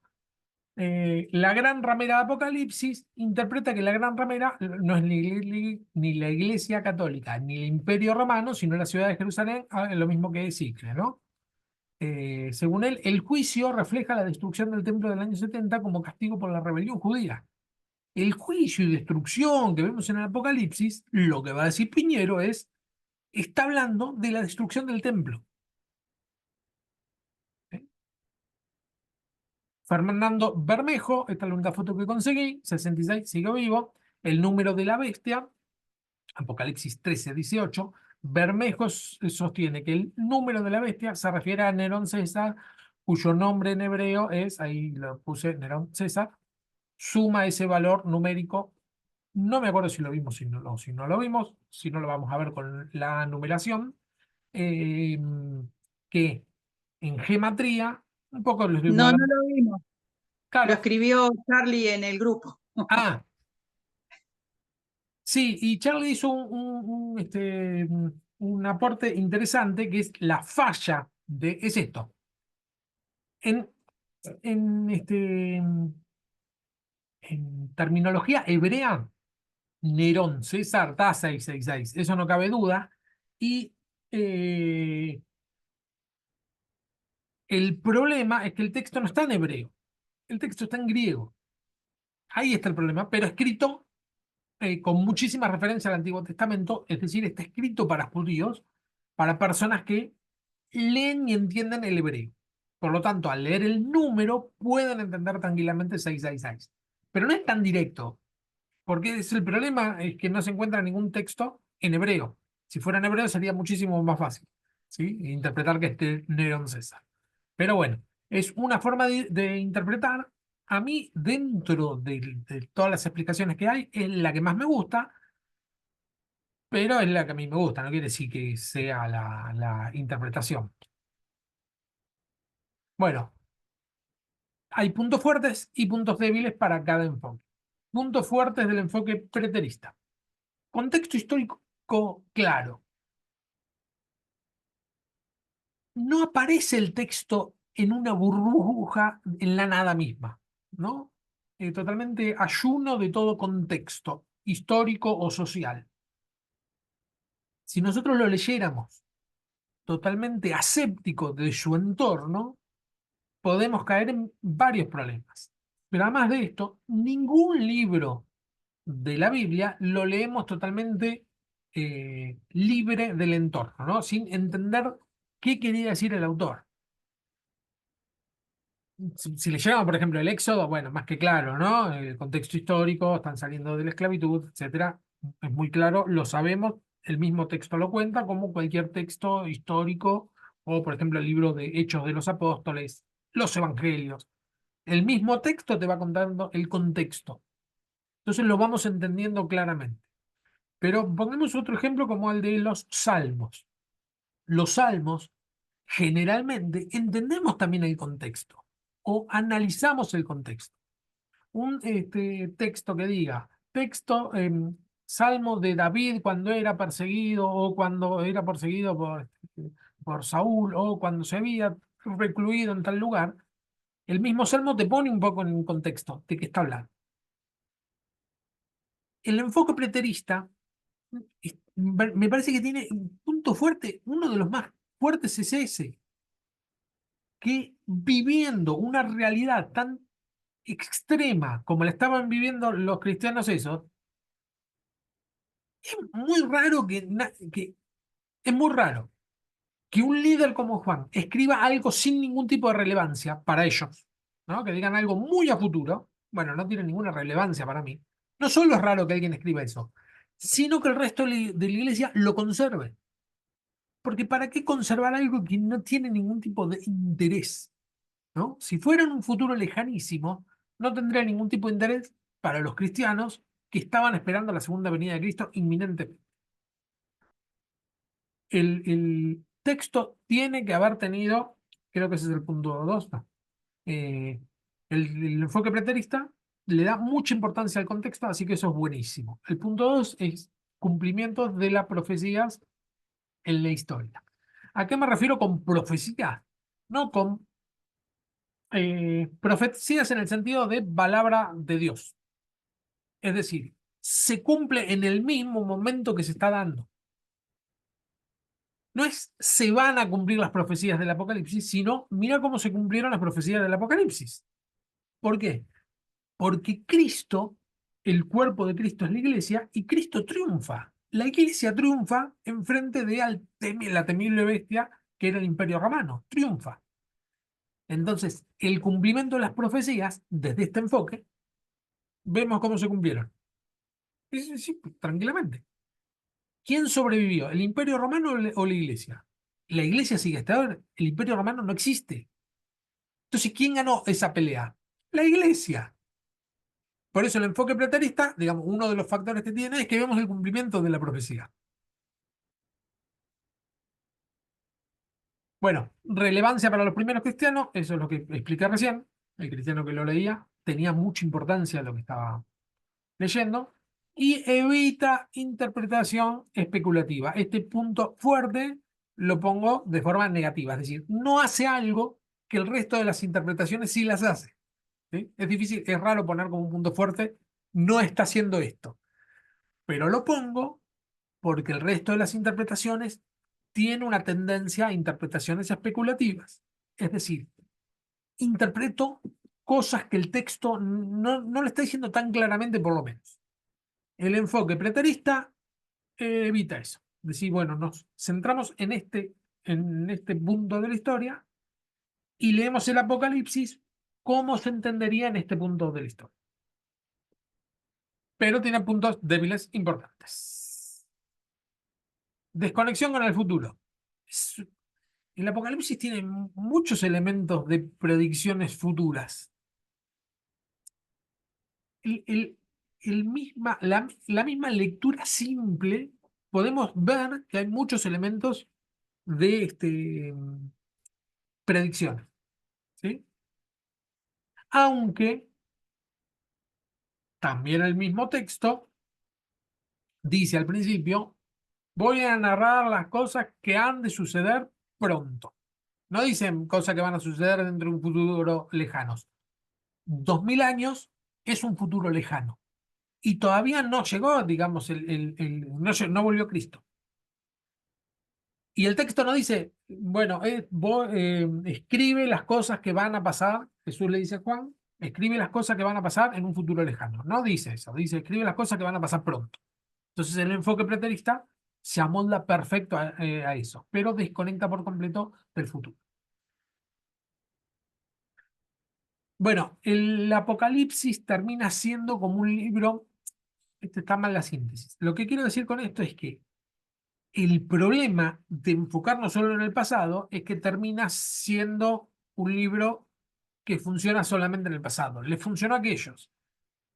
La Gran Ramera de Apocalipsis interpreta que la Gran Ramera no es ni la Iglesia Católica ni el Imperio Romano, sino la ciudad de Jerusalén, lo mismo que Cicle, ¿no? Según él, el juicio refleja la destrucción del templo del año 70 como castigo por la rebelión judía. El juicio y destrucción que vemos en el Apocalipsis, lo que va a decir Piñero está hablando de la destrucción del templo. ¿Eh? Fernando Bermejo, esta es la única foto que conseguí, 66, sigue vivo. El número de la bestia, Apocalipsis 13:18. Bermejo sostiene que el número de la bestia se refiere a Nerón César, cuyo nombre en hebreo es, ahí lo puse, Nerón César, suma ese valor numérico. No me acuerdo si lo vimos, si no lo vimos, si no lo vamos a ver con la numeración, eh, que en gematría, un poco lo estuvimos No, no hablando. lo vimos. Lo Claro, escribió Charlie en el grupo. ah, sí, y Charlie hizo un aporte interesante que es la falla es esto. En, en terminología hebrea, Nerón, César, da 666, eso no cabe duda. Y eh, el problema es que el texto no está en hebreo, el texto está en griego. Ahí está el problema, pero escrito con muchísimas referencias al Antiguo Testamento, es decir, está escrito para judíos, para personas que leen y entienden el hebreo. Por lo tanto, al leer el número, pueden entender tranquilamente 666. Pero no es tan directo, porque el problema es que no se encuentra ningún texto en hebreo. Si fuera en hebreo sería muchísimo más fácil, ¿sí? Interpretar que esté Nerón César. Pero bueno, es una forma de interpretar. A mí, dentro de todas las explicaciones que hay, es la que más me gusta, pero es la que a mí me gusta, no quiere decir que sea la interpretación. Bueno, hay puntos fuertes y puntos débiles para cada enfoque. Puntos fuertes del enfoque preterista. Contexto histórico claro. No aparece el texto en una burbuja en la nada misma, ¿no? Totalmente ayuno de todo contexto histórico o social. Si nosotros lo leyéramos totalmente aséptico de su entorno, podemos caer en varios problemas. Pero además de esto, ningún libro de la Biblia lo leemos totalmente libre del entorno, ¿no? Sin entender qué quería decir el autor. si le llegamos, por ejemplo, el Éxodo, bueno, más que claro, ¿no? El contexto histórico, están saliendo de la esclavitud, etcétera. Es muy claro, lo sabemos, el mismo texto lo cuenta, como cualquier texto histórico, o por ejemplo, el libro de Hechos de los Apóstoles, los Evangelios. El mismo texto te va contando el contexto. Entonces lo vamos entendiendo claramente. Pero pongamos otro ejemplo como el de los salmos. Los salmos, generalmente, entendemos también el contexto o analizamos el contexto. Un texto que diga, salmo de David cuando era perseguido o cuando era perseguido por Saúl o cuando se había recluido en tal lugar, el mismo salmo te pone un poco en el contexto de qué está hablando. El enfoque preterista me parece que tiene un punto fuerte, uno de los más fuertes es ese, que viviendo una realidad tan extrema como la estaban viviendo los cristianos esos, es muy raro es muy raro que un líder como Juan escriba algo sin ningún tipo de relevancia para ellos, ¿no? Que digan algo muy a futuro, bueno, no tiene ninguna relevancia para mí. No solo es raro que alguien escriba eso, sino que el resto de la iglesia lo conserve. Porque ¿para qué conservar algo que no tiene ningún tipo de interés? ¿No? Si fuera en un futuro lejanísimo, no tendría ningún tipo de interés para los cristianos que estaban esperando la segunda venida de Cristo inminentemente. El texto tiene que haber tenido, creo que ese es el punto 2, no, el enfoque preterista le da mucha importancia al contexto, así que eso es buenísimo. El punto 2 es cumplimientos de las profecías en la historia. ¿A qué me refiero con profecías? No con profecías en el sentido de palabra de Dios. Es decir, se cumple en el mismo momento que se está dando. No es se van a cumplir las profecías del Apocalipsis, sino mira cómo se cumplieron las profecías del Apocalipsis. ¿Por qué? Porque Cristo, el cuerpo de Cristo es la iglesia, y Cristo triunfa. La iglesia triunfa enfrente de la temible bestia que era el Imperio Romano. Triunfa. Entonces, el cumplimiento de las profecías, desde este enfoque, vemos cómo se cumplieron. Sí, sí, tranquilamente. ¿Quién sobrevivió? ¿El Imperio Romano o la Iglesia? La Iglesia sigue hasta ahora. El Imperio Romano no existe. Entonces, ¿quién ganó esa pelea? La Iglesia. Por eso el enfoque preterista, digamos, uno de los factores que tiene es que vemos el cumplimiento de la profecía. Bueno, relevancia para los primeros cristianos, eso es lo que expliqué recién. El cristiano que lo leía tenía mucha importancia lo que estaba leyendo. Y evita interpretación especulativa. Este punto fuerte lo pongo de forma negativa, es decir, no hace algo que el resto de las interpretaciones sí las hace. ¿Sí? Es difícil, es raro poner como un punto fuerte, no está haciendo esto, pero lo pongo porque el resto de las interpretaciones tiene una tendencia a interpretaciones especulativas. Es decir, interpreto cosas que el texto no le está diciendo tan claramente, por lo menos. El enfoque preterista evita eso. Decir, bueno, nos centramos en este punto de la historia y leemos el Apocalipsis cómo se entendería en este punto de la historia. Pero tiene puntos débiles importantes. Desconexión con el futuro. El Apocalipsis tiene muchos elementos de predicciones futuras. El, la misma lectura simple, podemos ver que hay muchos elementos de predicciones, ¿sí? Aunque también el mismo texto dice al principio, voy a narrar las cosas que han de suceder pronto. No dicen cosas que van a suceder dentro de un futuro lejano. 2000 años es un futuro lejano. Y todavía no llegó, digamos, no volvió Cristo. Y el texto no dice, bueno, escribe las cosas que van a pasar, Jesús le dice a Juan, escribe las cosas que van a pasar en un futuro lejano. No dice eso, dice, escribe las cosas que van a pasar pronto. Entonces el enfoque preterista se amolda perfecto a eso, pero desconecta por completo del futuro. Bueno, el Apocalipsis termina siendo como un libro, este está mal la síntesis. Lo que quiero decir con esto es que el problema de enfocarnos solo en el pasado es que termina siendo un libro que funciona solamente en el pasado. Le funcionó a aquellos.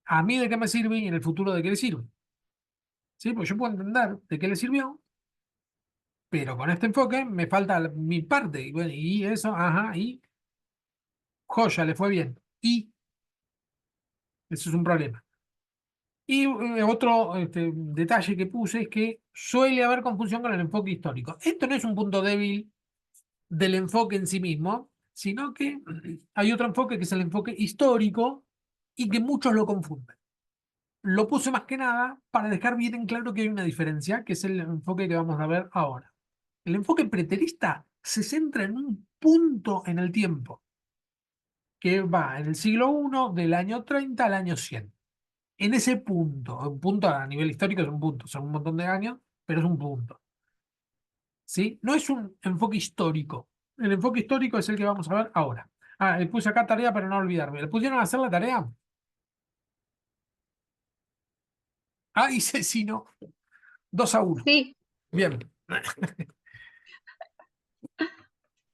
¿A mí de qué me sirve y en el futuro de qué le sirve? ¿Sí? Pues yo puedo entender de qué le sirvió, pero con este enfoque me falta mi parte. Y, bueno, y eso, ajá, y joya, le fue bien. Y eso es un problema. Y otro detalle que puse es que suele haber confusión con el enfoque histórico. Esto no es un punto débil del enfoque en sí mismo, sino que hay otro enfoque que es el enfoque histórico y que muchos lo confunden. Lo puse más que nada para dejar bien en claro que hay una diferencia, que es el enfoque que vamos a ver ahora. El enfoque preterista se centra en un punto en el tiempo, que va en el siglo I del año 30 al año 100. En ese punto, un punto a nivel histórico es un punto, son un montón de años, pero es un punto. ¿Sí? No es un enfoque histórico. El enfoque histórico es el que vamos a ver ahora. Ah, le puse acá tarea para no olvidarme. ¿Le pusieron a hacer la tarea? Ah, hice sí, no. 2-1. Sí, Bien.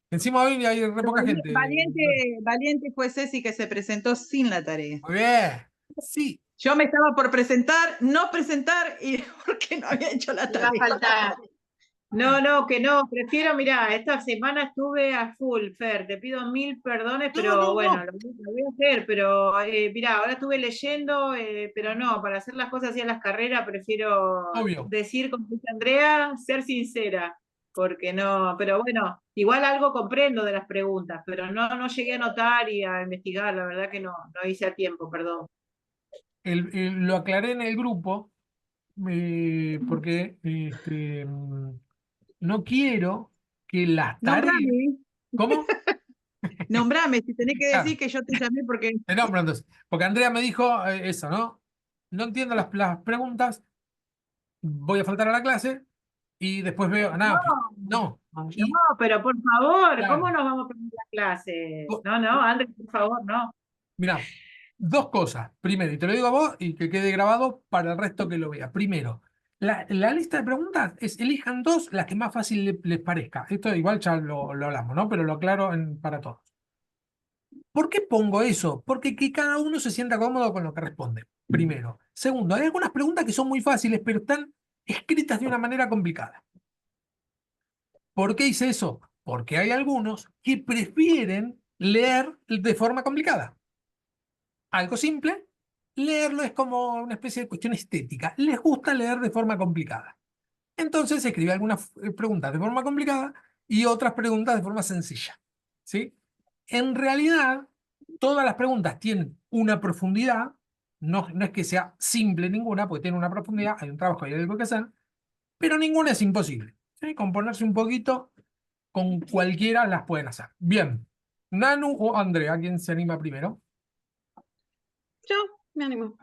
Encima hoy hay re poca gente. Valiente fue Ceci que se presentó sin la tarea. Muy bien. Sí. Yo me estaba por presentar, no presentar, y porque no había hecho la te va a tarea. faltar. No, que no, prefiero, mirá, esta semana estuve a full, Fer, te pido mil perdones, pero No. bueno, lo voy a hacer, pero mirá, ahora estuve leyendo, pero no, para hacer las cosas así en las carreras prefiero Obvio. decir, como dice Andrea, ser sincera, porque no, pero bueno, igual algo comprendo de las preguntas, pero no llegué a anotar y a investigar, la verdad que no hice a tiempo, perdón. Lo aclaré en el grupo porque no quiero que las tareas. Nombrame, ¿Cómo? nombrame, si tenés que Claro, decir que yo te llamé porque te nombro entonces. Porque Andrea me dijo eso, ¿no? No entiendo las preguntas, voy a faltar a la clase y después veo. Nada, no. No, Y, pero por favor, ¿cómo claro, nos vamos a perder la clase? No, Andrés, por favor, no. mirá, dos cosas. Primero, y te lo digo a vos y que quede grabado para el resto que lo vea. Primero, la lista de preguntas es elijan dos las que más fácil les parezca. Esto igual ya lo hablamos, ¿no? Pero lo aclaro para todos. ¿Por qué pongo eso? Porque que cada uno se sienta cómodo con lo que responde. Primero. Segundo, hay algunas preguntas que son muy fáciles, pero están escritas de una manera complicada. ¿Por qué hice eso? Porque hay algunos que prefieren leer de forma complicada. Algo simple, leerlo es como una especie de cuestión estética. Les gusta leer de forma complicada. Entonces escribe algunas preguntas de forma complicada y otras preguntas de forma sencilla. ¿Sí? En realidad, todas las preguntas tienen una profundidad, no es que sea simple ninguna, porque tiene una profundidad, hay un trabajo, hay algo que hacer, pero ninguna es imposible. ¿Sí? Con ponerse un poquito, con cualquiera las pueden hacer. Bien. Nanu o Andrea, ¿quién se anima primero? Yo me animo.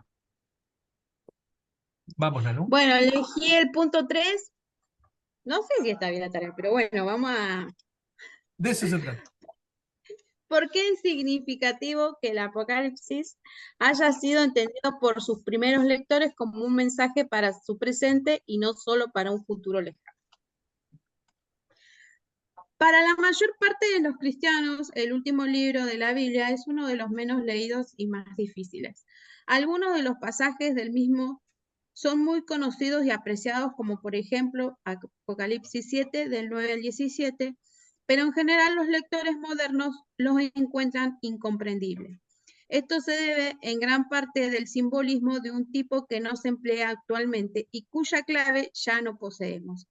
Vamos, Nanu. Bueno, elegí el punto 3. No sé si está bien la tarea, pero bueno, vamos a... De eso se trata. ¿Por qué es significativo que el Apocalipsis haya sido entendido por sus primeros lectores como un mensaje para su presente y no solo para un futuro lejano? Para la mayor parte de los cristianos, el último libro de la Biblia es uno de los menos leídos y más difíciles. Algunos de los pasajes del mismo son muy conocidos y apreciados, como por ejemplo Apocalipsis 7, del 9 al 17, pero en general los lectores modernos los encuentran incomprendibles. Esto se debe en gran parte del simbolismo de un tipo que no se emplea actualmente y cuya clave ya no poseemos.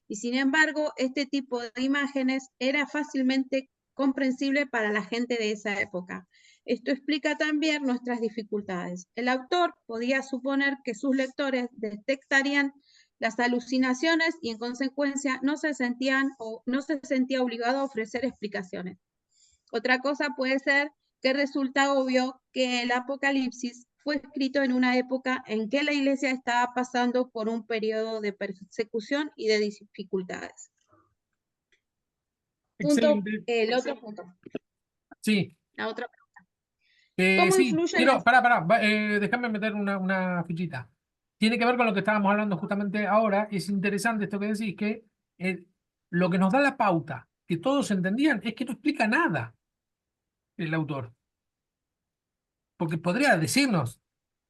Y sin embargo, este tipo de imágenes era fácilmente comprensible para la gente de esa época. Esto explica también nuestras dificultades. El autor podía suponer que sus lectores detectarían las alucinaciones y en consecuencia no se sentía obligado a ofrecer explicaciones. Otra cosa puede ser que resulta obvio que el Apocalipsis fue escrito en una época en que la iglesia estaba pasando por un periodo de persecución y de dificultades. Excelente. El otro punto. Sí. La otra. ¿Cómo Sí, influyen quiero, las... déjame meter una fichita. Tiene que ver con lo que estábamos hablando justamente ahora. Es interesante esto que decís, que eh, lo que nos da la pauta, que todos entendían, es que no explica nada el autor. Porque podría decirnos,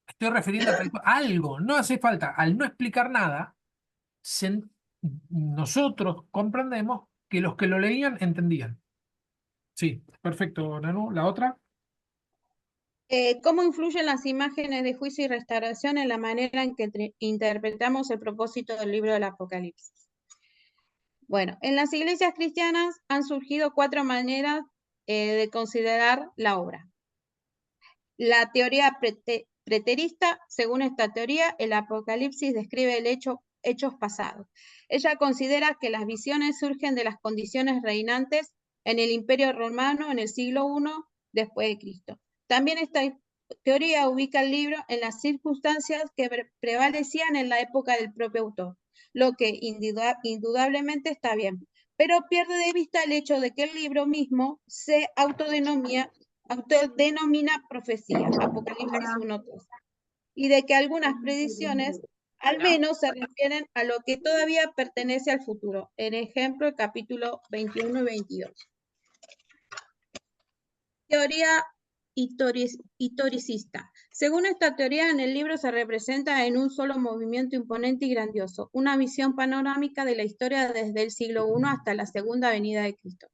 estoy refiriendo a tal algo, no hace falta, al no explicar nada, se- nosotros comprendemos que los que lo leían entendían. Sí, perfecto, Nanu. ¿La otra? ¿Cómo influyen las imágenes de juicio y restauración en la manera en que interpretamos el propósito del libro del Apocalipsis? Bueno, en las iglesias cristianas han surgido 4 maneras de considerar la obra. La teoría preterista, según esta teoría, el Apocalipsis describe hechos pasados. Ella considera que las visiones surgen de las condiciones reinantes en el Imperio Romano en el siglo I después de Cristo. También esta teoría ubica el libro en las circunstancias que prevalecían en la época del propio autor, lo que indudablemente está bien, pero pierde de vista el hecho de que el libro mismo se autodenomina profecía, Apocalipsis 1:3, y de que algunas predicciones al menos se refieren a lo que todavía pertenece al futuro. En ejemplo, el capítulo 21 y 22. Teoría historicista. Según esta teoría, en el libro se representa en un solo movimiento imponente y grandioso, una visión panorámica de la historia desde el siglo I hasta la segunda venida de Cristo.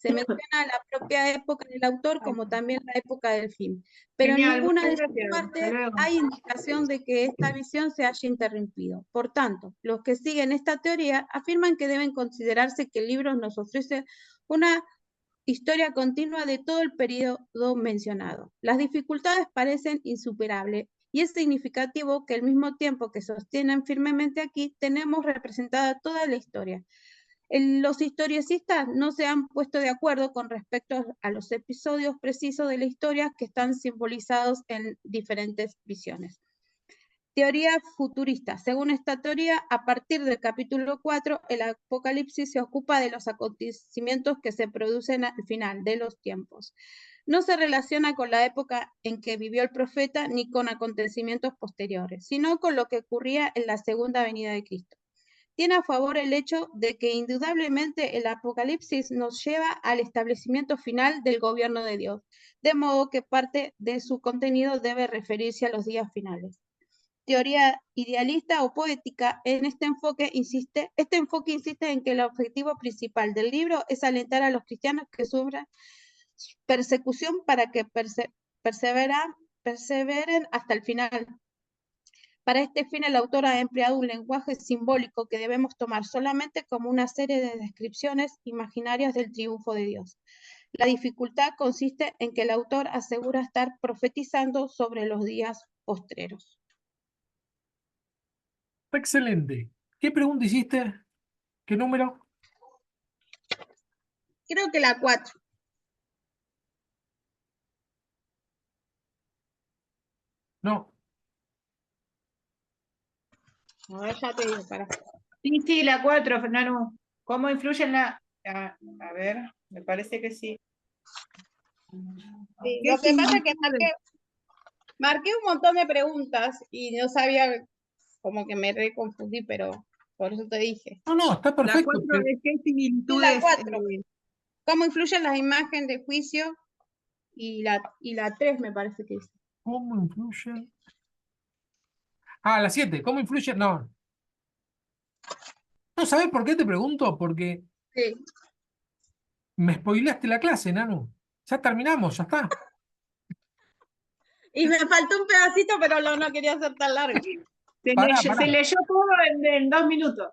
Se menciona la propia época del autor como también la época del film, pero en Genial, ninguna muchas de sus gracias. Hasta partes luego. hay indicación de que esta visión se haya interrumpido. Por tanto, los que siguen esta teoría afirman que deben considerarse que el libro nos ofrece una historia continua de todo el periodo mencionado. Las dificultades parecen insuperables y es significativo que al mismo tiempo que sostienen firmemente aquí, tenemos representada toda la historia. Los historicistas no se han puesto de acuerdo con respecto a los episodios precisos de la historia que están simbolizados en diferentes visiones. Teoría futurista. Según esta teoría, a partir del capítulo 4, el Apocalipsis se ocupa de los acontecimientos que se producen al final de los tiempos. No se relaciona con la época en que vivió el profeta ni con acontecimientos posteriores, sino con lo que ocurría en la segunda venida de Cristo. Tiene a favor el hecho de que indudablemente el Apocalipsis nos lleva al establecimiento final del gobierno de Dios, de modo que parte de su contenido debe referirse a los días finales. Teoría idealista o poética, en este enfoque insiste en que el objetivo principal del libro es alentar a los cristianos que sufran persecución para que perseveren hasta el final. Para este fin, el autor ha empleado un lenguaje simbólico que debemos tomar solamente como una serie de descripciones imaginarias del triunfo de Dios. La dificultad consiste en que el autor asegura estar profetizando sobre los días postreros. Excelente. ¿Qué pregunta hiciste? ¿Qué número? Creo que la 4. No. A ver, ya te digo, para. Sí, la 4, Fernando. ¿Cómo influye en la...? A ver, me parece que sí. Sí, ¿Qué lo que pasa es que similitud? marqué un montón de preguntas y no sabía, como que me reconfundí, pero por eso te dije. No, no, está La perfecto. 4 es qué Sí, similitudes. la 4. ¿Cómo influyen las imágenes de juicio? Y la 3 me parece que es. ¿Cómo influye? Ah, la 7. ¿Cómo influye? No. No, ¿sabes por qué te pregunto? Porque Sí. me spoileaste la clase, Nanu. Ya terminamos, ya está. Y me faltó un pedacito, pero no quería ser tan largo. Pará, Se pará. leyó todo en 2 minutos.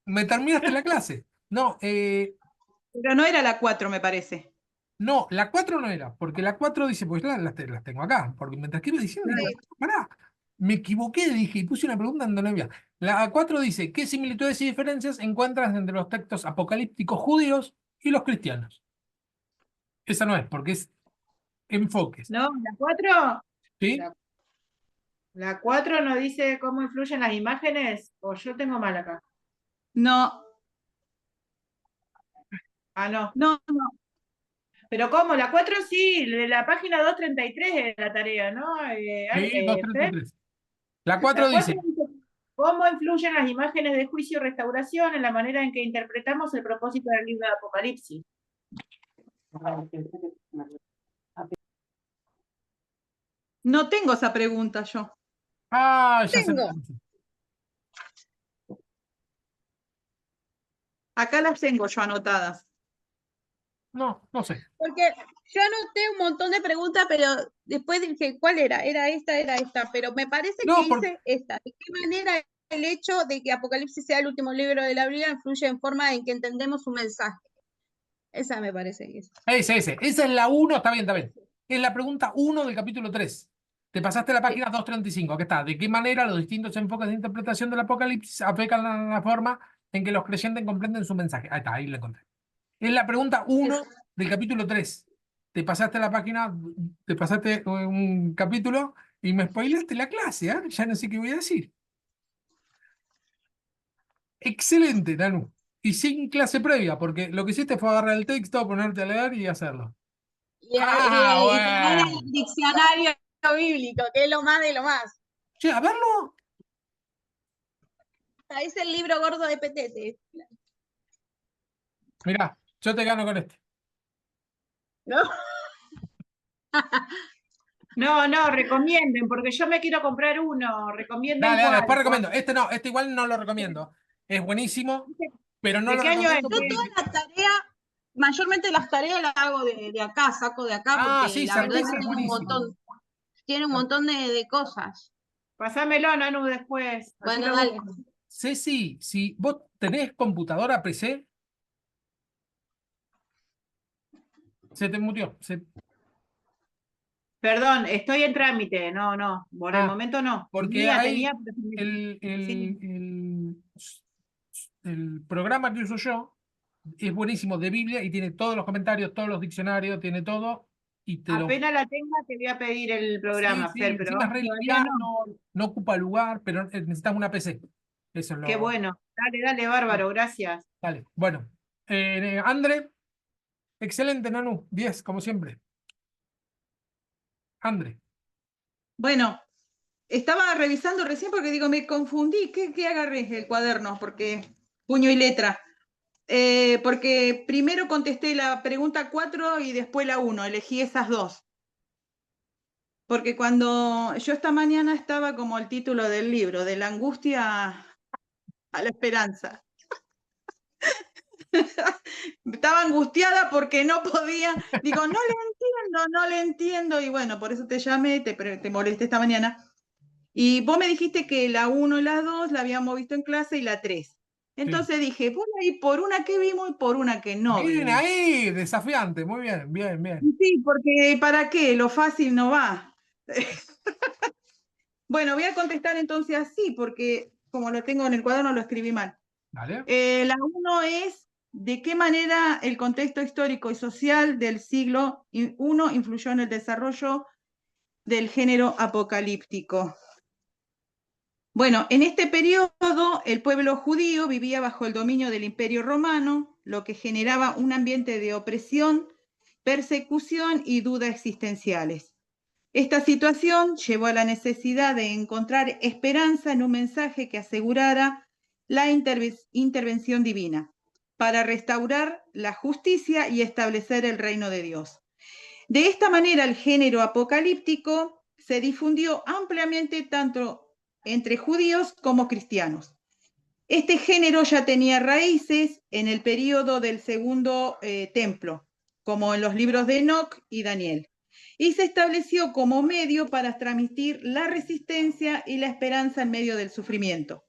Me terminaste la clase. No, Pero no era la 4, me parece. no, la 4 no era, porque la 4 dice, pues las tengo acá, porque mientras que iba diciendo, digo, Sí. pará, me equivoqué, dije, y puse una pregunta donde no había. La 4 dice, ¿qué similitudes y diferencias encuentras entre los textos apocalípticos judíos y los cristianos? Esa no es, porque es enfoques, ¿No? ¿La 4? ¿sí? ¿La 4 no dice cómo influyen las imágenes? ¿O yo tengo mal acá? No, Ah, no. no, no. Pero ¿cómo? La 4 sí, de la página 233 es la tarea, ¿no? Sí, Fer? 233. La La 4 4 dice, dice, ¿cómo influyen las imágenes de juicio y restauración en la manera en que interpretamos el propósito del libro de Apocalipsis? No tengo esa pregunta yo. ah, ya sé. Tengo. Acá las tengo yo anotadas. No, no sé. Porque yo anoté un montón de preguntas, pero después dije, ¿cuál era? Era esta, pero me parece No, que hice esta. ¿De qué manera el hecho de que Apocalipsis sea el último libro de la Biblia influye en forma en que entendemos su mensaje? Esa me parece que es. ese. Esa es la 1, está bien, está bien. Es la pregunta 1 del capítulo 3. Te pasaste a la Sí. página 235, aquí está. ¿De qué manera los distintos enfoques de interpretación del Apocalipsis afectan la forma en que los creyentes comprenden su mensaje? Ahí está, ahí lo encontré. Es la pregunta 1 del capítulo 3. Te pasaste a la página, te pasaste un capítulo y me spoileaste la clase, ¿eh? Ya no sé qué voy a decir. Excelente, Nanu. Y sin clase previa, porque lo que hiciste fue agarrar el texto, ponerte a leer y hacerlo. Y tener el Bueno. diccionario bíblico, que es lo más de lo más. Che, a verlo. Es el libro gordo de Petete, Mirá, yo te gano con este. ¿no? No, recomienden, porque yo me quiero comprar uno. ¿Recomiendan Dale, cuál? después recomiendo. Este no, este igual no lo recomiendo. Es buenísimo, pero no ¿De lo qué año es? recomiendo Yo toda porque. la tarea, mayormente las tareas las hago de acá, saco de acá, Ah, porque sí, la verdad certeza que es buenísimo. tiene un montón de cosas. Pasámelo, Nanu, después. Así Bueno, lo dale. busco. Ceci, si vos tenés computadora PC, se te murió. Perdón, estoy en trámite. No. Por el Ah, momento no. porque Tenía, hay pero el, sí. el, el, el programa que uso yo es buenísimo de Biblia y tiene todos los comentarios, todos los diccionarios, tiene todo y te lo. Apenas la tenga, te voy a pedir el Sí, programa, sí, Fer, pero encima es re todavía no. liviano, no ocupa lugar, pero necesitas una PC. Eso es Qué lo. bueno. Dale, bárbaro, gracias. Vale, bueno. André, excelente, Nanu. 10, como siempre. André. Bueno, estaba revisando recién porque digo, me confundí. ¿Qué agarré el cuaderno? Porque puño y letra. Porque primero contesté la pregunta 4 y después la 1. Elegí esas dos. Porque cuando yo esta mañana estaba como el título del libro, de la angustia a la esperanza. Estaba angustiada porque no podía, digo, no le entiendo, y bueno, por eso te llamé, te molesté esta mañana. Y vos me dijiste que la 1 y la 2 la habíamos visto en clase y la 3. Sí. Entonces dije, voy a ir por una que vimos y por una que no Bien vimos. ahí, desafiante, muy bien, bien, bien. Sí, porque ¿para qué? Lo fácil no va. Bueno, voy a contestar entonces así, porque como lo tengo en el cuaderno, lo escribí mal. Dale. La 1 es de qué manera el contexto histórico y social del siglo I influyó en el desarrollo del género apocalíptico. Bueno, en este periodo el pueblo judío vivía bajo el dominio del Imperio Romano, lo que generaba un ambiente de opresión, persecución y dudas existenciales. Esta situación llevó a la necesidad de encontrar esperanza en un mensaje que asegurara la intervención divina para restaurar la justicia y establecer el reino de Dios. De esta manera, el género apocalíptico se difundió ampliamente tanto entre judíos como cristianos. Este género ya tenía raíces en el periodo del segundo templo, como en los libros de Enoc y Daniel, y se estableció como medio para transmitir la resistencia y la esperanza en medio del sufrimiento.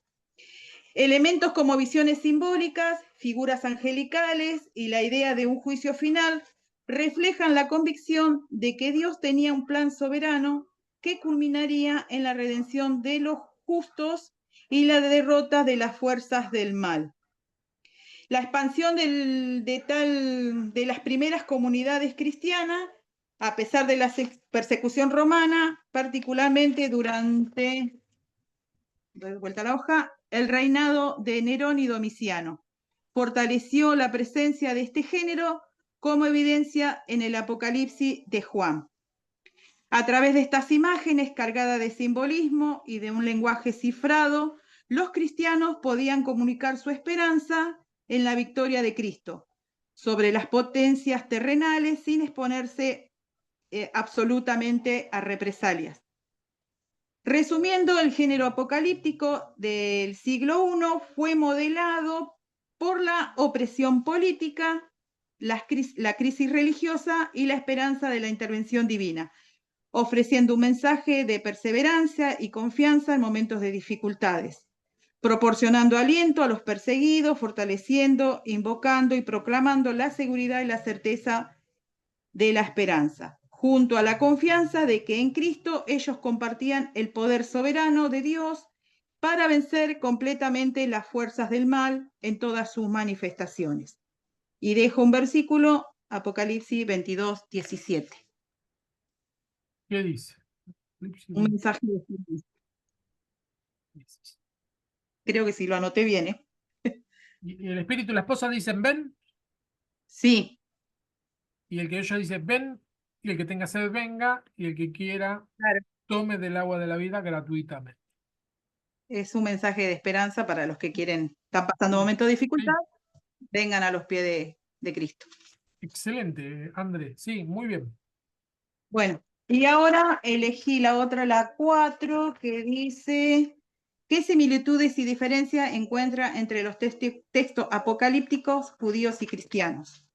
Elementos como visiones simbólicas, figuras angelicales y la idea de un juicio final reflejan la convicción de que Dios tenía un plan soberano que culminaría en la redención de los justos y la derrota de las fuerzas del mal. La expansión de las primeras comunidades cristianas, a pesar de la persecución romana, particularmente durante, doy vuelta a la hoja, el reinado de Nerón y Domiciano, fortaleció la presencia de este género como evidencia en el Apocalipsis de Juan. A través de estas imágenes cargadas de simbolismo y de un lenguaje cifrado, los cristianos podían comunicar su esperanza en la victoria de Cristo sobre las potencias terrenales sin exponerse absolutamente a represalias. Resumiendo, el género apocalíptico del siglo I fue modelado por la opresión política, la crisis religiosa y la esperanza de la intervención divina, ofreciendo un mensaje de perseverancia y confianza en momentos de dificultades, proporcionando aliento a los perseguidos, fortaleciendo, invocando y proclamando la seguridad y la certeza de la esperanza, junto a la confianza de que en Cristo ellos compartían el poder soberano de Dios para vencer completamente las fuerzas del mal en todas sus manifestaciones. Y dejo un versículo, Apocalipsis 22, 17. ¿Qué dice? Un mensaje de esperanza. Creo que sí lo anoté bien, ¿eh? Y el espíritu y la esposa dicen ven, Sí, y el que ellos dice ven, y el que tenga sed venga, y el que quiera claro. tome del agua de la vida gratuitamente. Es un mensaje de esperanza para los que están pasando momentos de dificultad, vengan a los pies de Cristo. Excelente, André. Sí, muy bien. Bueno, y ahora elegí la otra, la 4, que dice, ¿qué similitudes y diferencias encuentra entre los textos apocalípticos judíos y cristianos?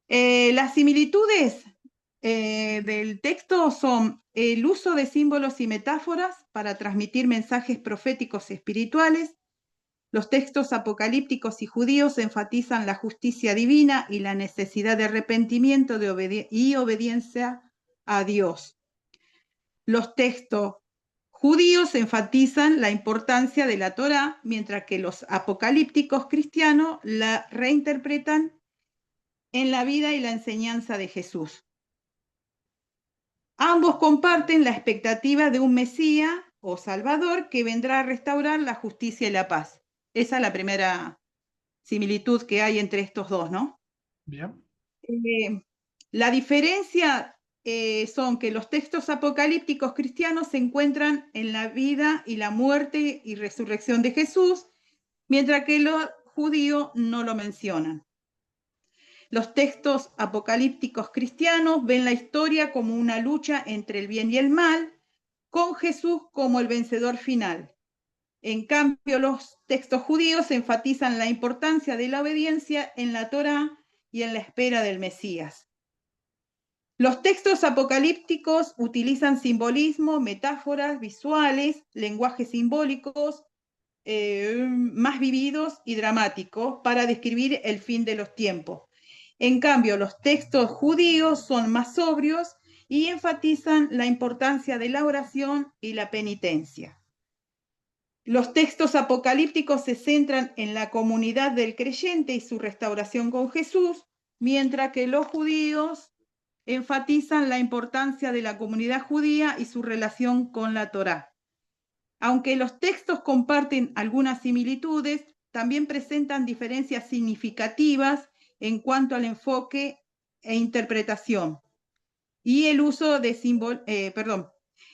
Las similitudes del texto son el uso de símbolos y metáforas para transmitir mensajes proféticos y espirituales. Los textos apocalípticos y judíos enfatizan la justicia divina y la necesidad de arrepentimiento y obediencia a Dios. Los textos judíos enfatizan la importancia de la Torá, mientras que los apocalípticos cristianos la reinterpretan en la vida y la enseñanza de Jesús. Ambos comparten la expectativa de un Mesías o Salvador que vendrá a restaurar la justicia y la paz. Esa es la primera similitud que hay entre estos dos, ¿no? Bien. La diferencia son que los textos apocalípticos cristianos se encuentran en la vida y la muerte y resurrección de Jesús, mientras que los judíos no lo mencionan. Los textos apocalípticos cristianos ven la historia como una lucha entre el bien y el mal, con Jesús como el vencedor final. En cambio, los textos judíos enfatizan la importancia de la obediencia en la Torá y en la espera del Mesías. Los textos apocalípticos utilizan simbolismo, metáforas visuales, lenguajes simbólicos más vividos y dramáticos para describir el fin de los tiempos. En cambio, los textos judíos son más sobrios y enfatizan la importancia de la oración y la penitencia. Los textos apocalípticos se centran en la comunidad del creyente y su restauración con Jesús, mientras que los judíos enfatizan la importancia de la comunidad judía y su relación con la Torá. Aunque los textos comparten algunas similitudes, también presentan diferencias significativas en cuanto al enfoque e interpretación y el uso de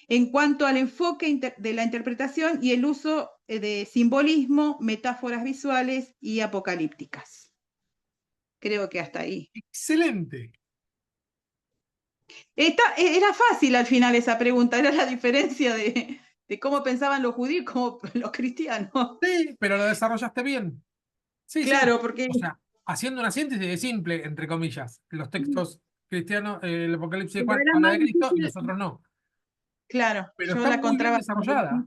en cuanto al enfoque de la interpretación y el uso de simbolismo, metáforas visuales y apocalípticas. Creo que hasta ahí. Excelente. Era fácil al final esa pregunta, era la diferencia de cómo pensaban los judíos y cómo los cristianos. Sí, pero lo desarrollaste bien. Sí, Claro, sí. porque... O sea, haciendo una síntesis de simple, entre comillas. Los textos cristianos, el Apocalipsis de Juan era habla más de Cristo y difícil, los otros no. claro, Pero yo está la muy bien encontraba desarrollada.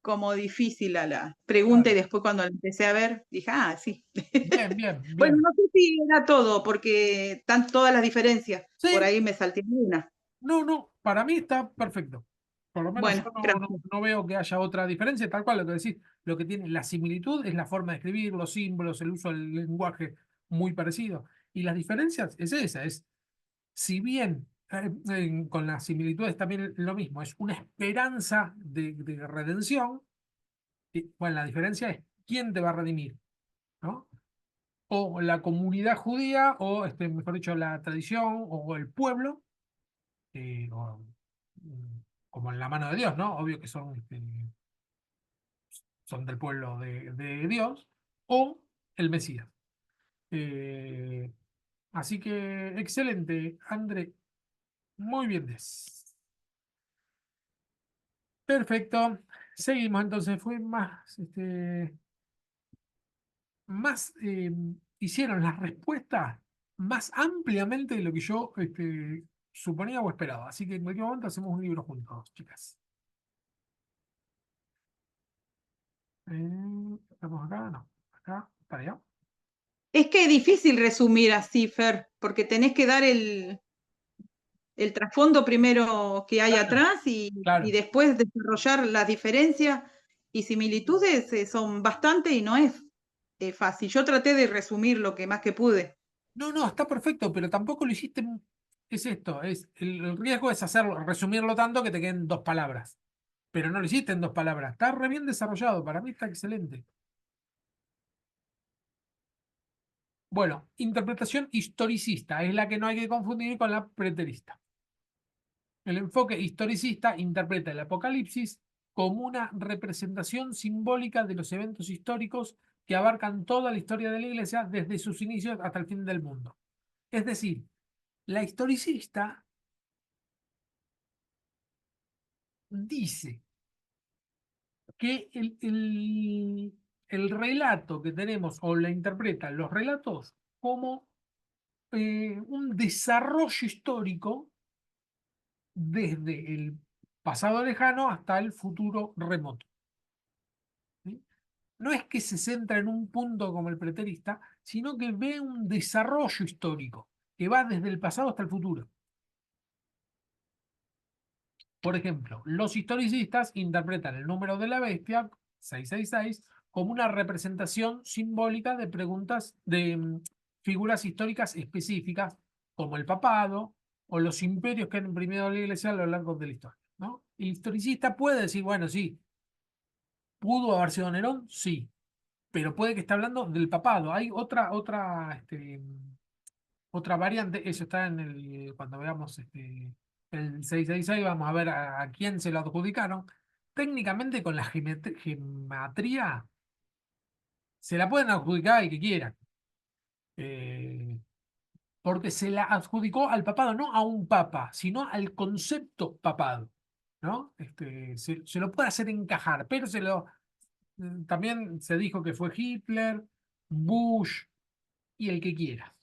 como difícil a la pregunta y Claro. después cuando la empecé a ver dije, ah, sí. Bien, bien, Bueno, bien. no sé si era todo, porque están todas las diferencias. Por Sí, ahí me salté una. no, para mí está perfecto. Por lo menos Bueno, yo gracias. no veo que haya otra diferencia, tal cual lo que decís. Lo que tiene la similitud es la forma de escribir, los símbolos, el uso del lenguaje muy parecido. Y las diferencias es esa, es si bien con las similitudes también lo mismo, es una esperanza de redención, bueno, la diferencia es quién te va a redimir, ¿no? o la comunidad judía, o mejor dicho, la tradición, o el pueblo, como en la mano de Dios, ¿no? Obvio que son del pueblo de Dios, o el Mesías. Eh, Así que excelente, André. Muy bien. Perfecto. Seguimos entonces. Fue más, hicieron las respuestas más ampliamente de lo que yo suponía o esperaba. Así que en cualquier momento hacemos un libro juntos, chicas. ¿Estamos acá? No. Acá, para allá. Es que es difícil resumir así, Fer, porque tenés que dar el trasfondo primero que hay Claro, atrás claro. y después desarrollar las diferencias y similitudes son bastante y no es fácil. Yo traté de resumir lo que más que pude. No, no, está perfecto, pero tampoco lo hiciste. Es esto, el riesgo es hacerlo, resumirlo tanto que te queden 2 palabras. Pero no lo hiciste en 2 palabras. Está re bien desarrollado, para mí está excelente. Bueno, interpretación historicista es la que no hay que confundir con la preterista. El enfoque historicista interpreta el Apocalipsis como una representación simbólica de los eventos históricos que abarcan toda la historia de la Iglesia desde sus inicios hasta el fin del mundo. Es decir, la historicista dice que el relato que tenemos, o la interpreta los relatos como un desarrollo histórico desde el pasado lejano hasta el futuro remoto. ¿Sí? No es que se centra en un punto como el preterista, sino que ve un desarrollo histórico que va desde el pasado hasta el futuro. Por ejemplo, los historicistas interpretan el número de la bestia, 666, como una representación simbólica de preguntas de figuras históricas específicas, como el papado o los imperios que han imprimido la iglesia a lo largo de la historia, ¿no? El historicista puede decir, bueno, sí, ¿pudo haber sido Nerón? Sí, pero puede que esté hablando del papado. Hay otra variante, eso está cuando veamos el 666, vamos a ver a quién se lo adjudicaron. Técnicamente con la gematría se la pueden adjudicar al que quieran, eh, porque se la adjudicó al papado, no a un papa, sino al concepto papado, ¿no? Se lo puede hacer encajar, pero también se dijo que fue Hitler, Bush y el que quiera.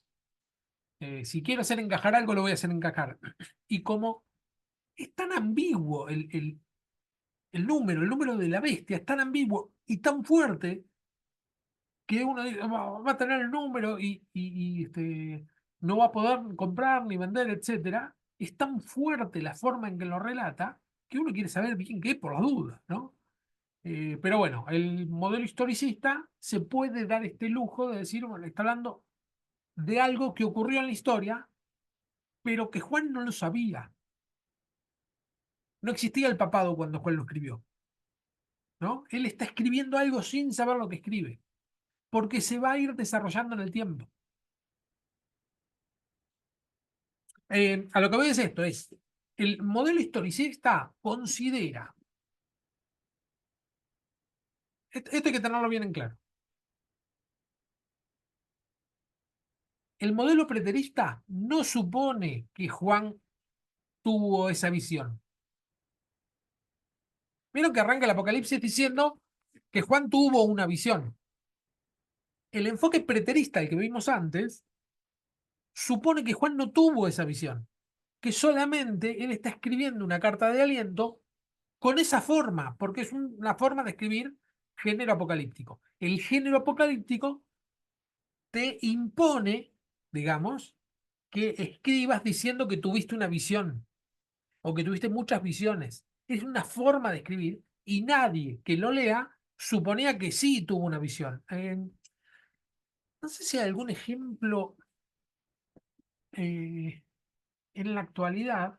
Si quiero hacer encajar algo, lo voy a hacer encajar. Y como es tan ambiguo el número de la bestia, es tan ambiguo y tan fuerte que uno dice, va a tener el número y no va a poder comprar ni vender, etcétera. Es tan fuerte la forma en que lo relata que uno quiere saber bien qué es por las dudas, ¿no? Pero bueno, el modelo historicista se puede dar este lujo de decir, bueno, está hablando de algo que ocurrió en la historia, pero que Juan no lo sabía. No existía el papado cuando Juan lo escribió, ¿no? Él está escribiendo algo sin saber lo que escribe, porque se va a ir desarrollando en el tiempo. A lo que voy es esto, el modelo historicista considera, esto hay que tenerlo bien en claro, el modelo preterista no supone que Juan tuvo esa visión. Vieron que arranca el Apocalipsis diciendo que Juan tuvo una visión. El enfoque preterista, el que vimos antes, supone que Juan no tuvo esa visión, que solamente él está escribiendo una carta de aliento con esa forma, porque es una forma de escribir género apocalíptico. El género apocalíptico te impone, digamos, que escribas diciendo que tuviste una visión o que tuviste muchas visiones. Es una forma de escribir y nadie que lo lea suponía que sí tuvo una visión. No sé si hay algún ejemplo eh, en la actualidad,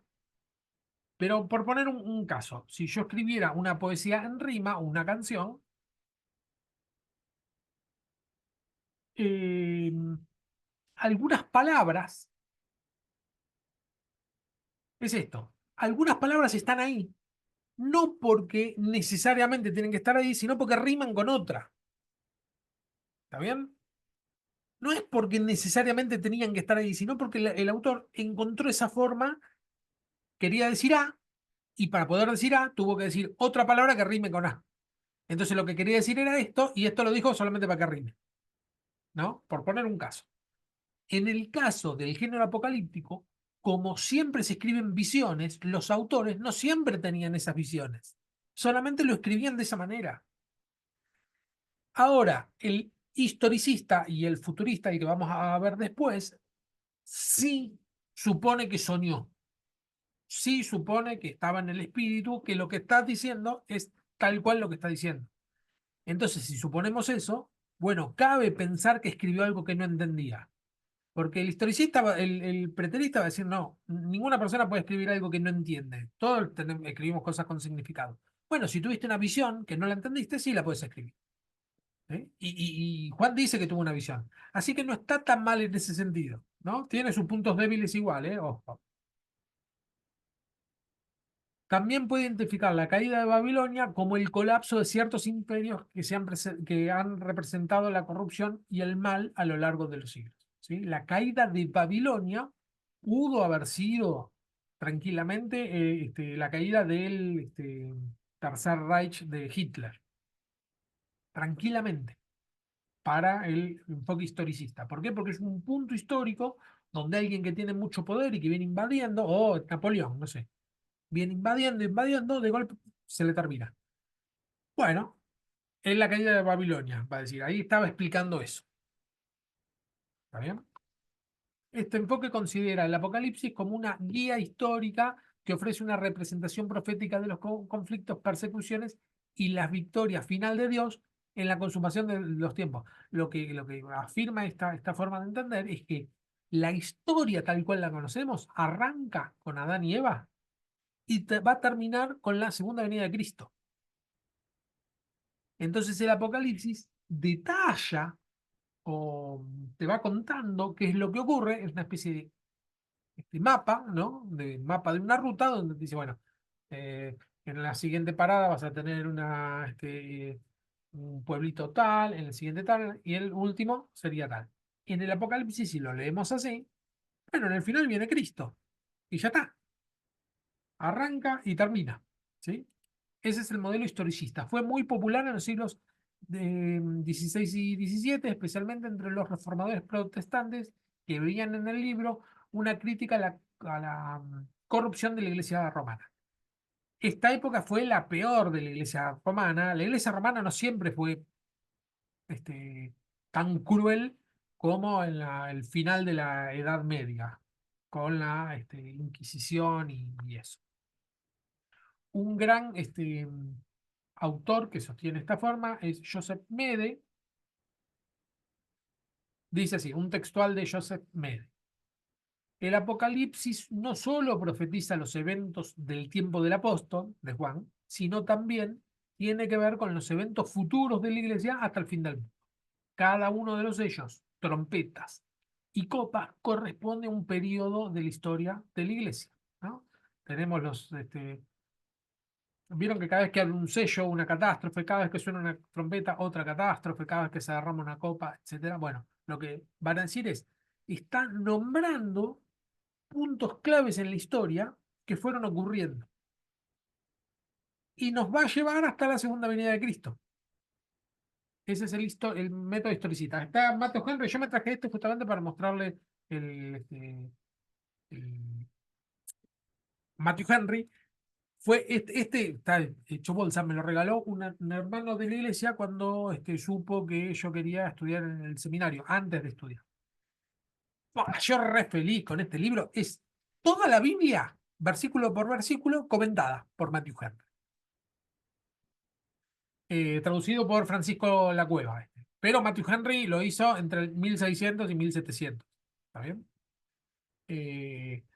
pero por poner un caso, si yo escribiera una poesía en rima o una canción, algunas palabras, es esto, algunas palabras están ahí, no porque necesariamente tienen que estar ahí, sino porque riman con otra. ¿Está bien? No es porque necesariamente tenían que estar ahí, sino porque el autor encontró esa forma, quería decir A, y para poder decir A, tuvo que decir otra palabra que rime con A. Entonces lo que quería decir era esto, y esto lo dijo solamente para que rime, ¿no? Por poner un caso. En el caso del género apocalíptico, como siempre se escriben visiones, los autores no siempre tenían esas visiones, solamente lo escribían de esa manera. Ahora, el historicista y el futurista, y que vamos a ver después, sí supone que soñó, sí supone que estaba en el espíritu, que lo que está diciendo es tal cual lo que está diciendo. Entonces, si suponemos eso, bueno, cabe pensar que escribió algo que no entendía. Porque el historicista, el preterista va a decir, no, ninguna persona puede escribir algo que no entiende. Todos escribimos cosas con significado. Bueno, si tuviste una visión que no la entendiste, sí la puedes escribir. ¿Eh? Y Juan dice que tuvo una visión. Así que no está tan mal en ese sentido, ¿no? Tiene sus puntos débiles igual, ¿eh? Ojo. También puede identificar la caída de Babilonia como el colapso de ciertos imperios que han representado la corrupción y el mal a lo largo de los siglos. ¿Sí? La caída de Babilonia pudo haber sido tranquilamente la caída del Tercer Reich de Hitler. Tranquilamente, para el enfoque historicista. ¿Por qué? Porque es un punto histórico donde alguien que tiene mucho poder y que viene invadiendo, o Napoleón, no sé, viene invadiendo, invadiendo, de golpe se le termina. Bueno, es la caída de Babilonia, va a decir. Ahí estaba explicando eso. ¿Está bien? Este enfoque considera el Apocalipsis como una guía histórica que ofrece una representación profética de los conflictos, persecuciones y las victorias final de Dios en la consumación de los tiempos. Lo que afirma esta forma de entender es que la historia tal cual la conocemos arranca con Adán y Eva y va a terminar con la segunda venida de Cristo. Entonces el Apocalipsis detalla o te va contando qué es lo que ocurre, es una especie de mapa, ¿no? De mapa de una ruta donde te dice, bueno, en la siguiente parada vas a tener un pueblito tal, en el siguiente tal, y el último sería tal. En el Apocalipsis, si lo leemos así, bueno, en el final viene Cristo, y ya está, arranca y termina, ¿sí? Ese es el modelo historicista. Fue muy popular en los siglos de 16 y 17, especialmente entre los reformadores protestantes que veían en el libro una crítica a la corrupción de la Iglesia romana. Esta época fue la peor de la Iglesia romana. La Iglesia romana no siempre fue tan cruel como en el final de la Edad Media, con la Inquisición y eso. Un gran autor que sostiene esta forma es Joseph Mede. Dice así, un textual de Joseph Mede. El Apocalipsis no solo profetiza los eventos del tiempo del apóstol, de Juan, sino también tiene que ver con los eventos futuros de la iglesia hasta el fin del mundo. Cada uno de los sellos, trompetas y copas corresponde a un periodo de la historia de la iglesia, ¿no? Tenemos vieron que cada vez que abre un sello, una catástrofe, cada vez que suena una trompeta, otra catástrofe, cada vez que se derrama una copa, etcétera. Bueno, lo que van a decir es, están nombrando puntos claves en la historia que fueron ocurriendo. Y nos va a llevar hasta la segunda venida de Cristo. Ese es el método historicista. Está Matthew Henry, yo me traje esto justamente para mostrarle el Matthew Henry. Fue está hecho bolsa, me lo regaló un hermano de la iglesia cuando supo que yo quería estudiar en el seminario, antes de estudiar. Yo re feliz con este libro. Es toda la Biblia, versículo por versículo, comentada por Matthew Henry. Traducido por Francisco La Cueva. Pero Matthew Henry lo hizo entre el 1600 y 1700. ¿Está bien?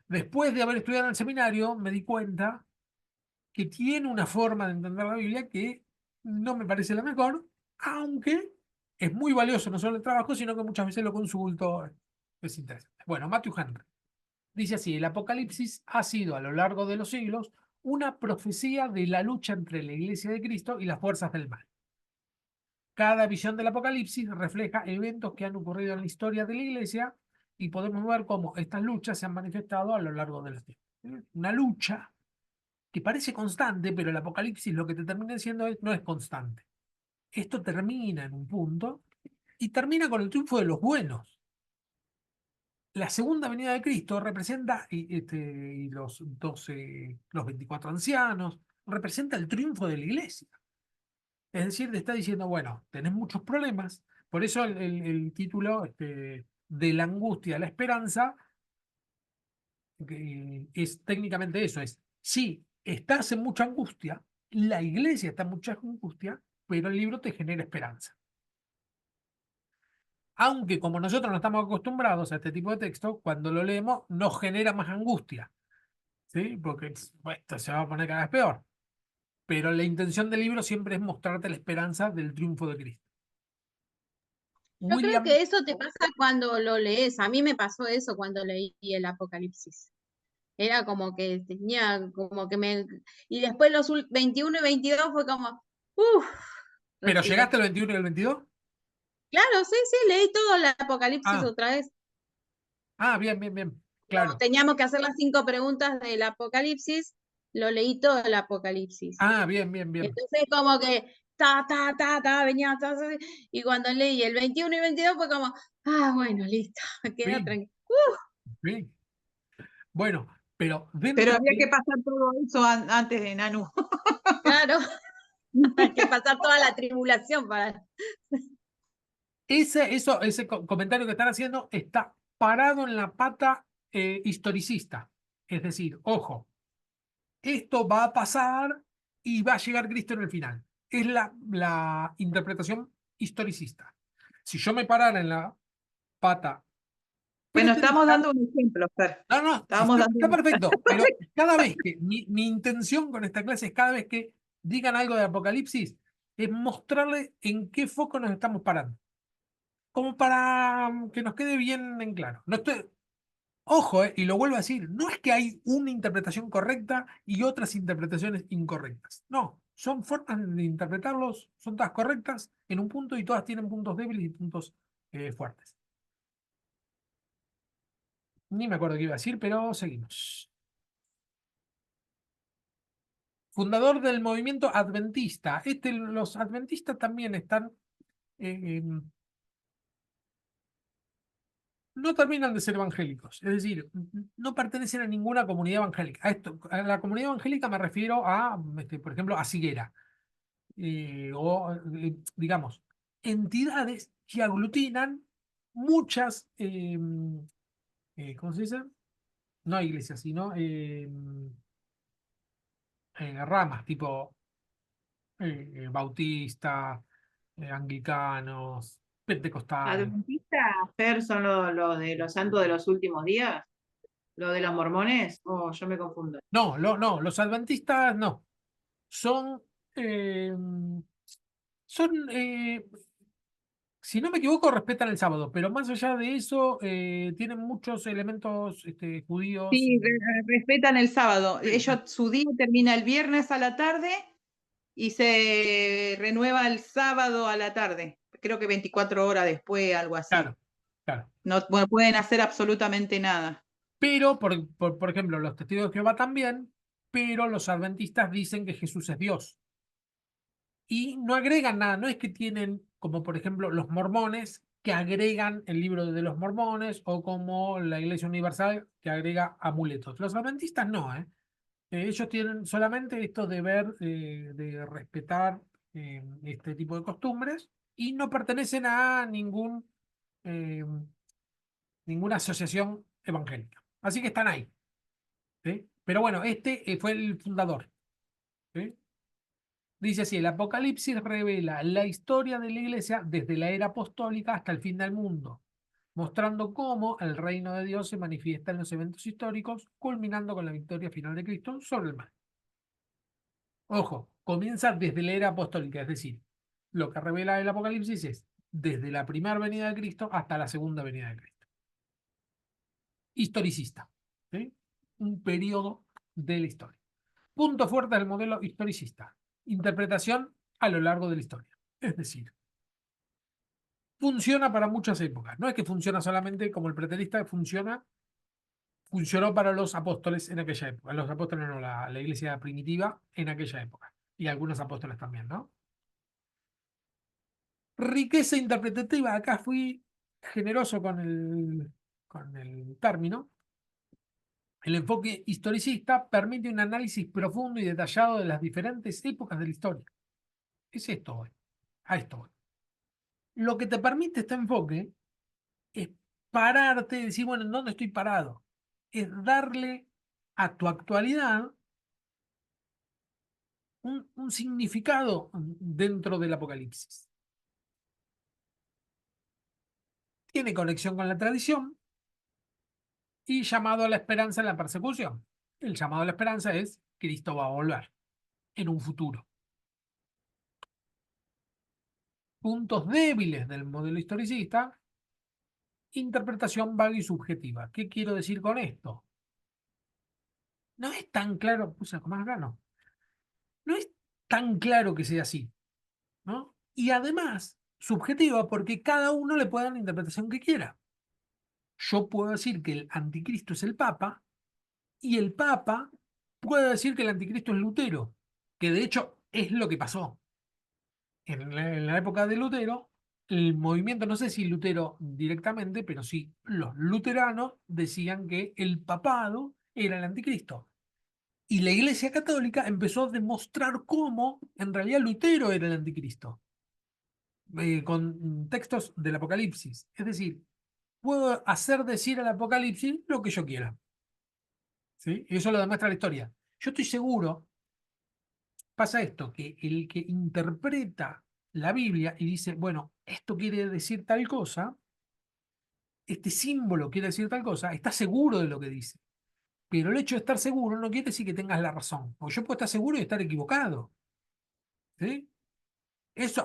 Después de haber estudiado en el seminario, me di cuenta que tiene una forma de entender la Biblia que no me parece la mejor, aunque es muy valioso no solo el trabajo, sino que muchas veces lo consulto. Es interesante. Bueno, Matthew Henry dice así: el Apocalipsis ha sido a lo largo de los siglos una profecía de la lucha entre la Iglesia de Cristo y las fuerzas del mal. Cada visión del Apocalipsis refleja eventos que han ocurrido en la historia de la Iglesia y podemos ver cómo estas luchas se han manifestado a lo largo de los tiempos. Una lucha que parece constante, pero el Apocalipsis lo que te termina diciendo no es constante. Esto termina en un punto y termina con el triunfo de los buenos. La segunda venida de Cristo representa, y los 24 ancianos, representa el triunfo de la Iglesia. Es decir, te está diciendo, bueno, tenés muchos problemas, por eso el título de la angustia a la esperanza es técnicamente eso, es, sí, estás en mucha angustia, la iglesia está en mucha angustia, pero el libro te genera esperanza. Aunque como nosotros no estamos acostumbrados a este tipo de texto, cuando lo leemos nos genera más angustia, ¿sí? Porque bueno, esto se va a poner cada vez peor. Pero la intención del libro siempre es mostrarte la esperanza del triunfo de Cristo. Yo creo William, que eso te pasa cuando lo lees. A mí me pasó eso cuando leí el Apocalipsis. Era como que tenía, como que me... Y después los 21 y 22 fue como, uff, ¿pero respiré. llegaste al 21 y al 22? Claro, sí, sí, leí todo el Apocalipsis Ah, otra vez. bien, bien, bien, claro. Teníamos que hacer las 5 preguntas del Apocalipsis, lo leí todo el Apocalipsis. Bien, bien, bien. Entonces como que, venía, y cuando leí el 21 y 22 fue como, bueno, listo, me quedé Sí, tranquila. sí. Bueno, pero Pero dentro había que de pasar todo eso antes de Nanu. Claro, hay que pasar toda la tribulación para... ese comentario que están haciendo está parado en la pata historicista. Es decir, ojo, esto va a pasar y va a llegar Cristo en el final. Es la interpretación historicista. Si yo me parara en la pata Bueno, estamos preterista, dando un ejemplo, Fer. no, no, si Estábamos dando está un... perfecto, pero cada vez que mi intención con esta clase es cada vez que digan algo de Apocalipsis, es mostrarle en qué foco nos estamos parando. Como para que nos quede bien en claro. No estoy, ojo, y lo vuelvo a decir, no es que hay una interpretación correcta y otras interpretaciones incorrectas. No, son formas de interpretarlos, son todas correctas en un punto y todas tienen puntos débiles y puntos fuertes. Ni me acuerdo qué iba a decir, pero seguimos. Fundador del movimiento adventista. Los adventistas también están, no terminan de ser evangélicos, es decir, no pertenecen a ninguna comunidad evangélica. A la comunidad evangélica me refiero a, por ejemplo, a Siguera, digamos, entidades que aglutinan muchas, ¿cómo se dice? No iglesias, sino ramas, tipo bautista, anglicanos, pentecostales. ¿Adventistas, Fer, son los de los santos de los últimos días? ¿Lo de los mormones? Oh, yo me confundo. No, los adventistas no. Son, eh, son, si no me equivoco, respetan el sábado, pero más allá de eso, tienen muchos elementos judíos. Sí, respetan el sábado. Sí, Ellos, su día termina el viernes a la tarde y se renueva el sábado a la tarde. Creo que 24 horas después, algo así. claro, claro. No, bueno, pueden hacer absolutamente nada. Pero, por ejemplo, los testigos de Jehová también, pero los adventistas dicen que Jesús es Dios. Y no agregan nada, no es que tienen, como por ejemplo los mormones, que agregan el libro de los mormones, o como la Iglesia Universal, que agrega amuletos. Los adventistas no, ¿eh? Ellos tienen solamente esto de ver, de respetar este tipo de costumbres y no pertenecen a eh, ninguna asociación evangélica. Así que están ahí, ¿sí? Pero bueno, este fue el fundador, ¿sí? Dice así: el Apocalipsis revela la historia de la Iglesia desde la era apostólica hasta el fin del mundo, mostrando cómo el reino de Dios se manifiesta en los eventos históricos, culminando con la victoria final de Cristo sobre el mal. Ojo, comienza desde la era apostólica, es decir, lo que revela el Apocalipsis es desde la primera venida de Cristo hasta la segunda venida de Cristo. Historicista, ¿sí? Un periodo de la historia. Punto fuerte del modelo historicista. Interpretación a lo largo de la historia. Es decir, funciona para muchas épocas. No es que funciona solamente como el preterista, funcionó para los apóstoles en aquella época. Los apóstoles no, la iglesia primitiva en aquella época. Y algunos apóstoles también, ¿no? Riqueza interpretativa. Acá fui generoso con el término. El enfoque historicista permite un análisis profundo y detallado de las diferentes épocas de la historia. Es esto hoy. A esto voy. Lo que te permite este enfoque es pararte y decir, bueno, ¿en dónde estoy parado? Es darle a tu actualidad un significado dentro del Apocalipsis. Tiene conexión con la tradición y llamado a la esperanza en la persecución. El llamado a la esperanza es Cristo va a volver en un futuro. Puntos débiles del modelo historicista, interpretación vaga y subjetiva. ¿Qué quiero decir con esto? No es tan claro, puse más acá, no es tan claro que sea así, ¿no? Y además, subjetiva porque cada uno le puede dar la interpretación que quiera. Yo puedo decir que el anticristo es el Papa y el Papa puede decir que el anticristo es Lutero, que de hecho es lo que pasó. En la época de Lutero, el movimiento, no sé si Lutero directamente, pero sí, los luteranos decían que el papado era el anticristo. Y la Iglesia Católica empezó a demostrar cómo en realidad Lutero era el anticristo, con textos del Apocalipsis. Es decir, puedo hacer decir al Apocalipsis lo que yo quiera. ¿Sí? Y eso lo demuestra la historia. Yo estoy seguro, pasa esto, que el que interpreta la Biblia y dice, bueno, esto quiere decir tal cosa, este símbolo quiere decir tal cosa, está seguro de lo que dice. Pero el hecho de estar seguro no quiere decir que tengas la razón. O yo puedo estar seguro y estar equivocado. ¿Sí?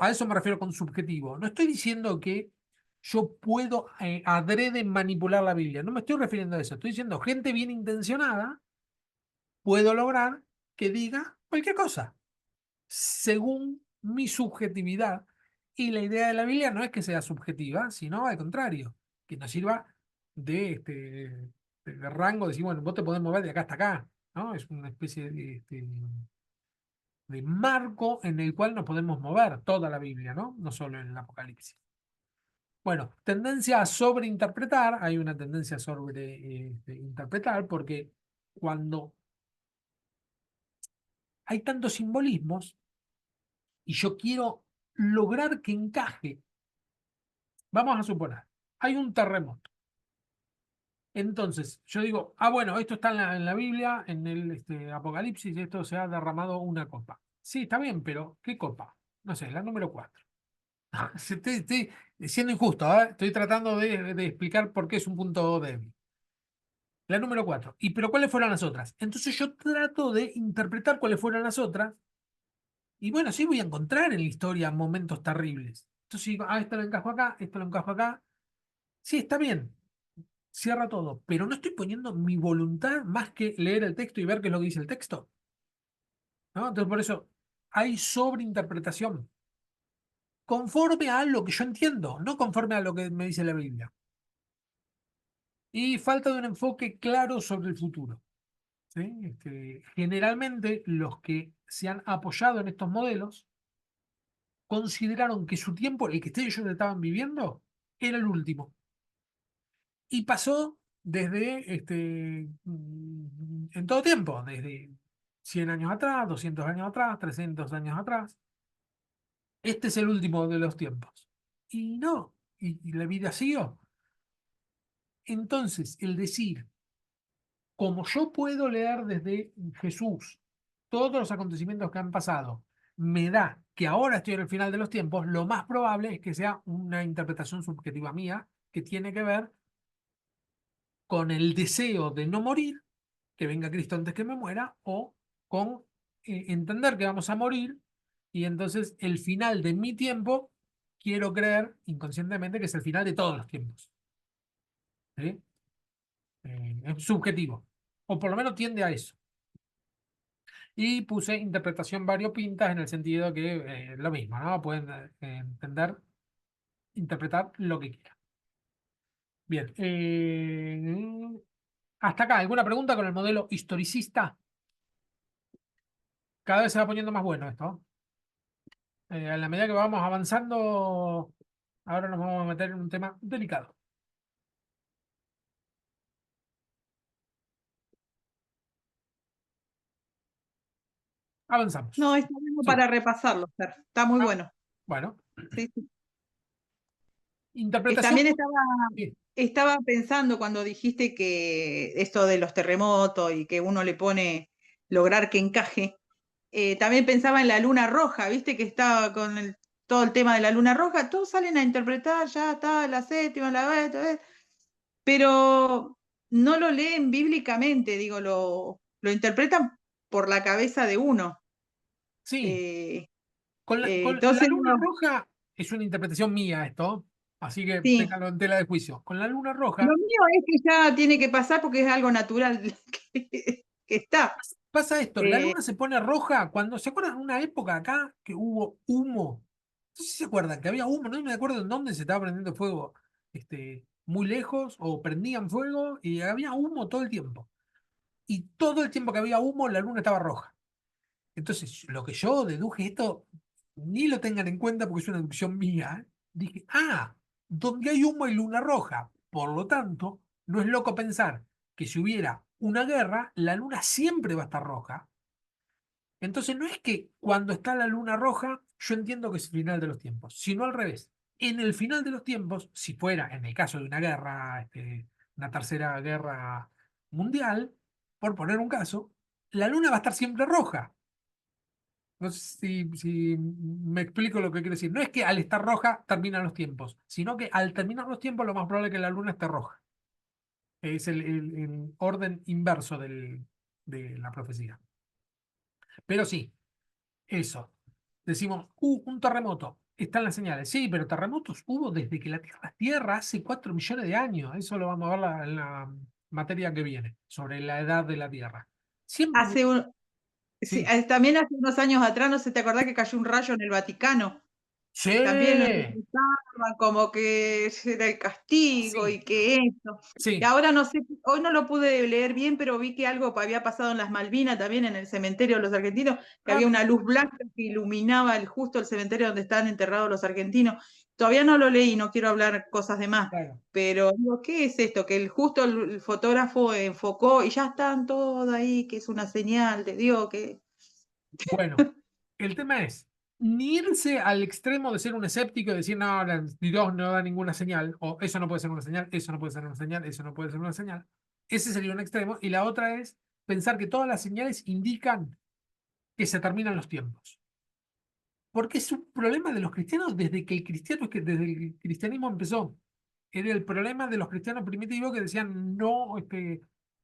A eso me refiero con subjetivo. No estoy diciendo que yo puedo adrede manipular la Biblia. No me estoy refiriendo a eso. Estoy diciendo gente bien intencionada puedo lograr que diga cualquier cosa según mi subjetividad. Y la idea de la Biblia no es que sea subjetiva, sino al contrario, que nos sirva de rango, de decir, bueno, vos te podés mover de acá hasta acá, ¿no? Es una especie de marco en el cual nos podemos mover toda la Biblia, ¿no? No solo en el Apocalipsis. Bueno, tendencia a sobreinterpretar, hay una tendencia a sobreinterpretar porque cuando hay tantos simbolismos y yo quiero lograr que encaje, vamos a suponer, hay un terremoto. Entonces, yo digo, bueno, esto está en la Biblia, en el Apocalipsis, esto se ha derramado una copa. Sí, está bien, pero ¿qué copa? No sé, la número 4. Estoy siendo injusto, ¿eh? Estoy tratando de explicar por qué es un punto débil. La número 4. Pero ¿cuáles fueron las otras? Entonces yo trato de interpretar cuáles fueron las otras. Y bueno, sí voy a encontrar en la historia momentos terribles. Entonces digo, esto lo encajo acá, esto lo encajo acá. Sí, está bien. Cierra todo. Pero no estoy poniendo mi voluntad más que leer el texto y ver qué es lo que dice el texto. ¿No? Entonces por eso hay sobreinterpretación. Conforme a lo que yo entiendo, no conforme a lo que me dice la Biblia. Y falta de un enfoque claro sobre el futuro. ¿Sí? Generalmente los que se han apoyado en estos modelos consideraron que su tiempo, el que ellos estaban viviendo, era el último. Y pasó desde en todo tiempo, desde 100 años atrás, 200 años atrás, 300 años atrás. Este es el último de los tiempos. Y no, y la vida siguió. Entonces, el decir, como yo puedo leer desde Jesús todos los acontecimientos que han pasado, me da que ahora estoy en el final de los tiempos, lo más probable es que sea una interpretación subjetiva mía que tiene que ver con el deseo de no morir, que venga Cristo antes que me muera, o con entender que vamos a morir y entonces el final de mi tiempo quiero creer inconscientemente que es el final de todos los tiempos. ¿Sí? Es subjetivo, o por lo menos tiende a eso. Y puse interpretación variopintas en el sentido que lo mismo, ¿no? Pueden entender, interpretar lo que quieran. Bien. Hasta acá, ¿alguna pregunta con el modelo historicista? Cada vez se va poniendo más bueno esto. A la medida que vamos avanzando, ahora nos vamos a meter en un tema delicado. Avanzamos. No, está bueno Sí. para repasarlo, Fer. Está muy bueno. Bueno, Sí, sí. interpretación. También Sí. estaba pensando cuando dijiste que esto de los terremotos y que uno le pone lograr que encaje, también pensaba en la luna roja, viste que estaba con todo el tema de la luna roja, todos salen a interpretar, ya está la séptima, la vez, pero no lo leen bíblicamente, digo, lo interpretan por la cabeza de uno. Sí. Eh, Con la entonces, luna roja es una interpretación mía esto, así que sí. téngalo en tela de juicio. Con la luna roja Lo mío es que ya tiene que pasar porque es algo natural que está. pasa esto, la Eh, luna se pone roja cuando, ¿se acuerdan de una época acá que hubo humo? No sé si se acuerdan que había humo, no me acuerdo en dónde se estaba prendiendo fuego, muy lejos, o prendían fuego y había humo todo el tiempo. Y todo el tiempo que había humo, la luna estaba roja. Entonces, lo que yo deduje esto, ni lo tengan en cuenta porque es una deducción mía. Dije, donde hay humo hay luna roja. Por lo tanto, no es loco pensar que si hubiera una guerra, la luna siempre va a estar roja. Entonces, no es que cuando está la luna roja, yo entiendo que es el final de los tiempos, sino al revés. En el final de los tiempos, si fuera en el caso de una guerra, una tercera guerra mundial, por poner un caso, la luna va a estar siempre roja. No sé si me explico lo que quiero decir. No es que al estar roja terminan los tiempos, sino que al terminar los tiempos lo más probable es que la luna esté roja. Es el orden inverso de la profecía. Pero sí, eso. Decimos, un terremoto. Están las señales. Sí, pero terremotos hubo desde que la Tierra es Tierra hace 4 millones de años. Eso lo vamos a ver en la materia que viene, sobre la edad de la Tierra. Siempre, hace un, sí, sí. también hace unos años atrás, no sé, ¿te acordás que cayó un rayo en el Vaticano? Sí, También lo interpretaban como que era el castigo sí, y que eso. Y sí. ahora no sé, hoy no lo pude leer bien, pero vi que algo había pasado en las Malvinas, también en el cementerio de los argentinos, que había Mira, una luz blanca que iluminaba justo el cementerio donde están enterrados los argentinos. Todavía no lo leí, no quiero hablar cosas de más, claro. pero digo, ¿qué es esto? Que justo el fotógrafo enfocó y ya están todos ahí, que es una señal de Dios, que... Bueno, el tema es ni irse al extremo de ser un escéptico y decir, no, Dios no da ninguna señal, o eso no puede ser una señal, eso no puede ser una señal, eso no puede ser una señal. Ese sería un extremo. Y la otra es pensar que todas las señales indican que se terminan los tiempos. Porque es un problema de los cristianos desde que desde el cristianismo empezó. Era el problema de los cristianos primitivos que decían, no,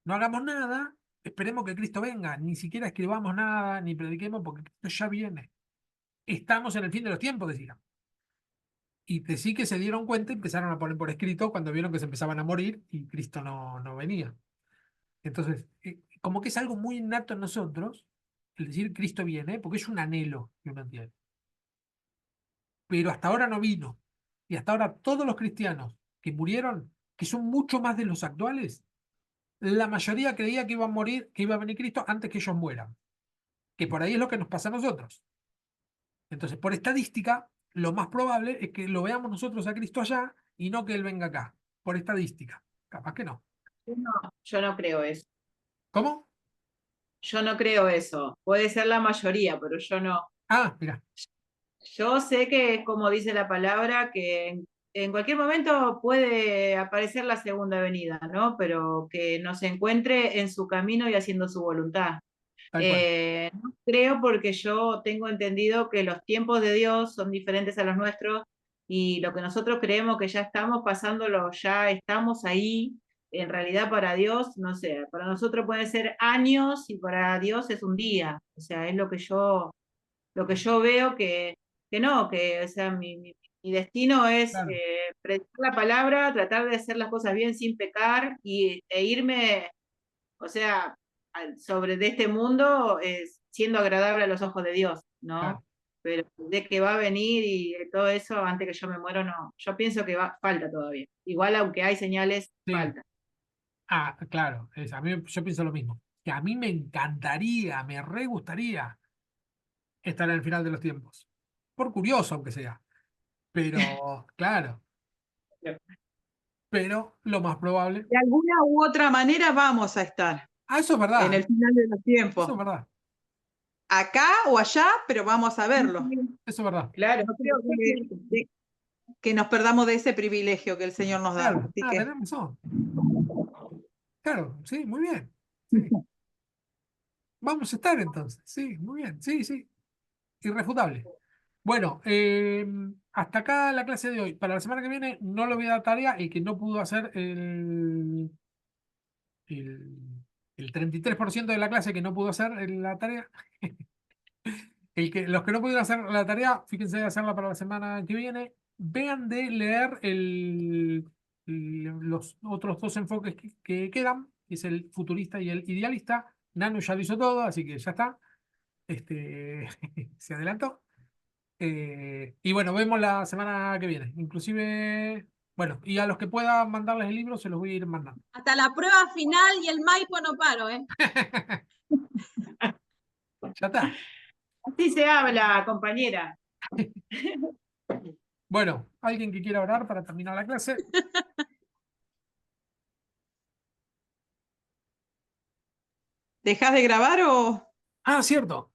no hagamos nada, esperemos que Cristo venga, ni siquiera escribamos nada, ni prediquemos, porque Cristo ya viene. Estamos en el fin de los tiempos, decían. Y de sí que se dieron cuenta y empezaron a poner por escrito cuando vieron que se empezaban a morir y Cristo no venía. Entonces, como que es algo muy innato en nosotros, el decir Cristo viene, porque es un anhelo que uno tiene. Pero hasta ahora no vino. Y hasta ahora todos los cristianos que murieron, que son mucho más de los actuales, la mayoría creía que iba a morir, que iba a venir Cristo antes que ellos mueran. Que por ahí es lo que nos pasa a nosotros. Entonces, por estadística, lo más probable es que lo veamos nosotros a Cristo allá y no que Él venga acá. Por estadística. Capaz que no. Yo no creo eso. ¿Cómo? Yo no creo eso. Puede ser la mayoría, pero yo no. Mira. Yo sé que es como dice la palabra, que en cualquier momento puede aparecer la segunda venida, ¿no? Pero que nos encuentre en su camino y haciendo su voluntad. Tal cual. No creo porque yo tengo entendido que los tiempos de Dios son diferentes a los nuestros y lo que nosotros creemos que ya estamos pasándolo, ya estamos ahí. En realidad para Dios, no sé, para nosotros puede ser años y para Dios es un día. O sea, es lo que yo veo que no, que o sea, mi Mi destino es Claro, predicar la palabra, tratar de hacer las cosas bien sin pecar e irme, o sea, sobre de este mundo siendo agradable a los ojos de Dios, ¿no? claro. Pero de que va a venir y de todo eso antes que yo me muero, no. Yo pienso que falta todavía. Igual aunque hay señales, Sí. falta. Ah, claro. A mí, yo pienso lo mismo. Que a mí me encantaría, me re gustaría estar en el final de los tiempos. Por curioso, aunque sea. Pero, claro. Pero lo más probable. De alguna u otra manera vamos a estar Ah, eso es en verdad. el final de los Eso tiempos. es verdad. Acá o allá, pero vamos a verlo. Eso es verdad. Claro, No creo que nos perdamos de ese privilegio que el Señor nos da. Claro. Así Ah, que tenés razón. Claro, sí, muy bien. Sí. Vamos a estar entonces. Sí, muy bien. Sí, sí. Irrefutable. Bueno, hasta acá la clase de hoy. Para la semana que viene no le voy a dar tarea. El que no pudo hacer el, el 33% de la clase que no pudo hacer la tarea. Los que no pudieron hacer la tarea, fíjense de hacerla para la semana que viene. Vean de leer los otros dos enfoques que quedan, que es el futurista y el idealista. Nano ya lo hizo todo, así que ya está. Se adelantó. Y bueno, vemos la semana que viene. Inclusive, bueno, y a los que pueda mandarles el libro, se los voy a ir mandando. Hasta la prueba final y el Maipo no paro, ¿eh? Ya está. así se habla, compañera. Bueno, ¿alguien que quiera orar para terminar la clase? ¿dejás de grabar o...? Ah, cierto.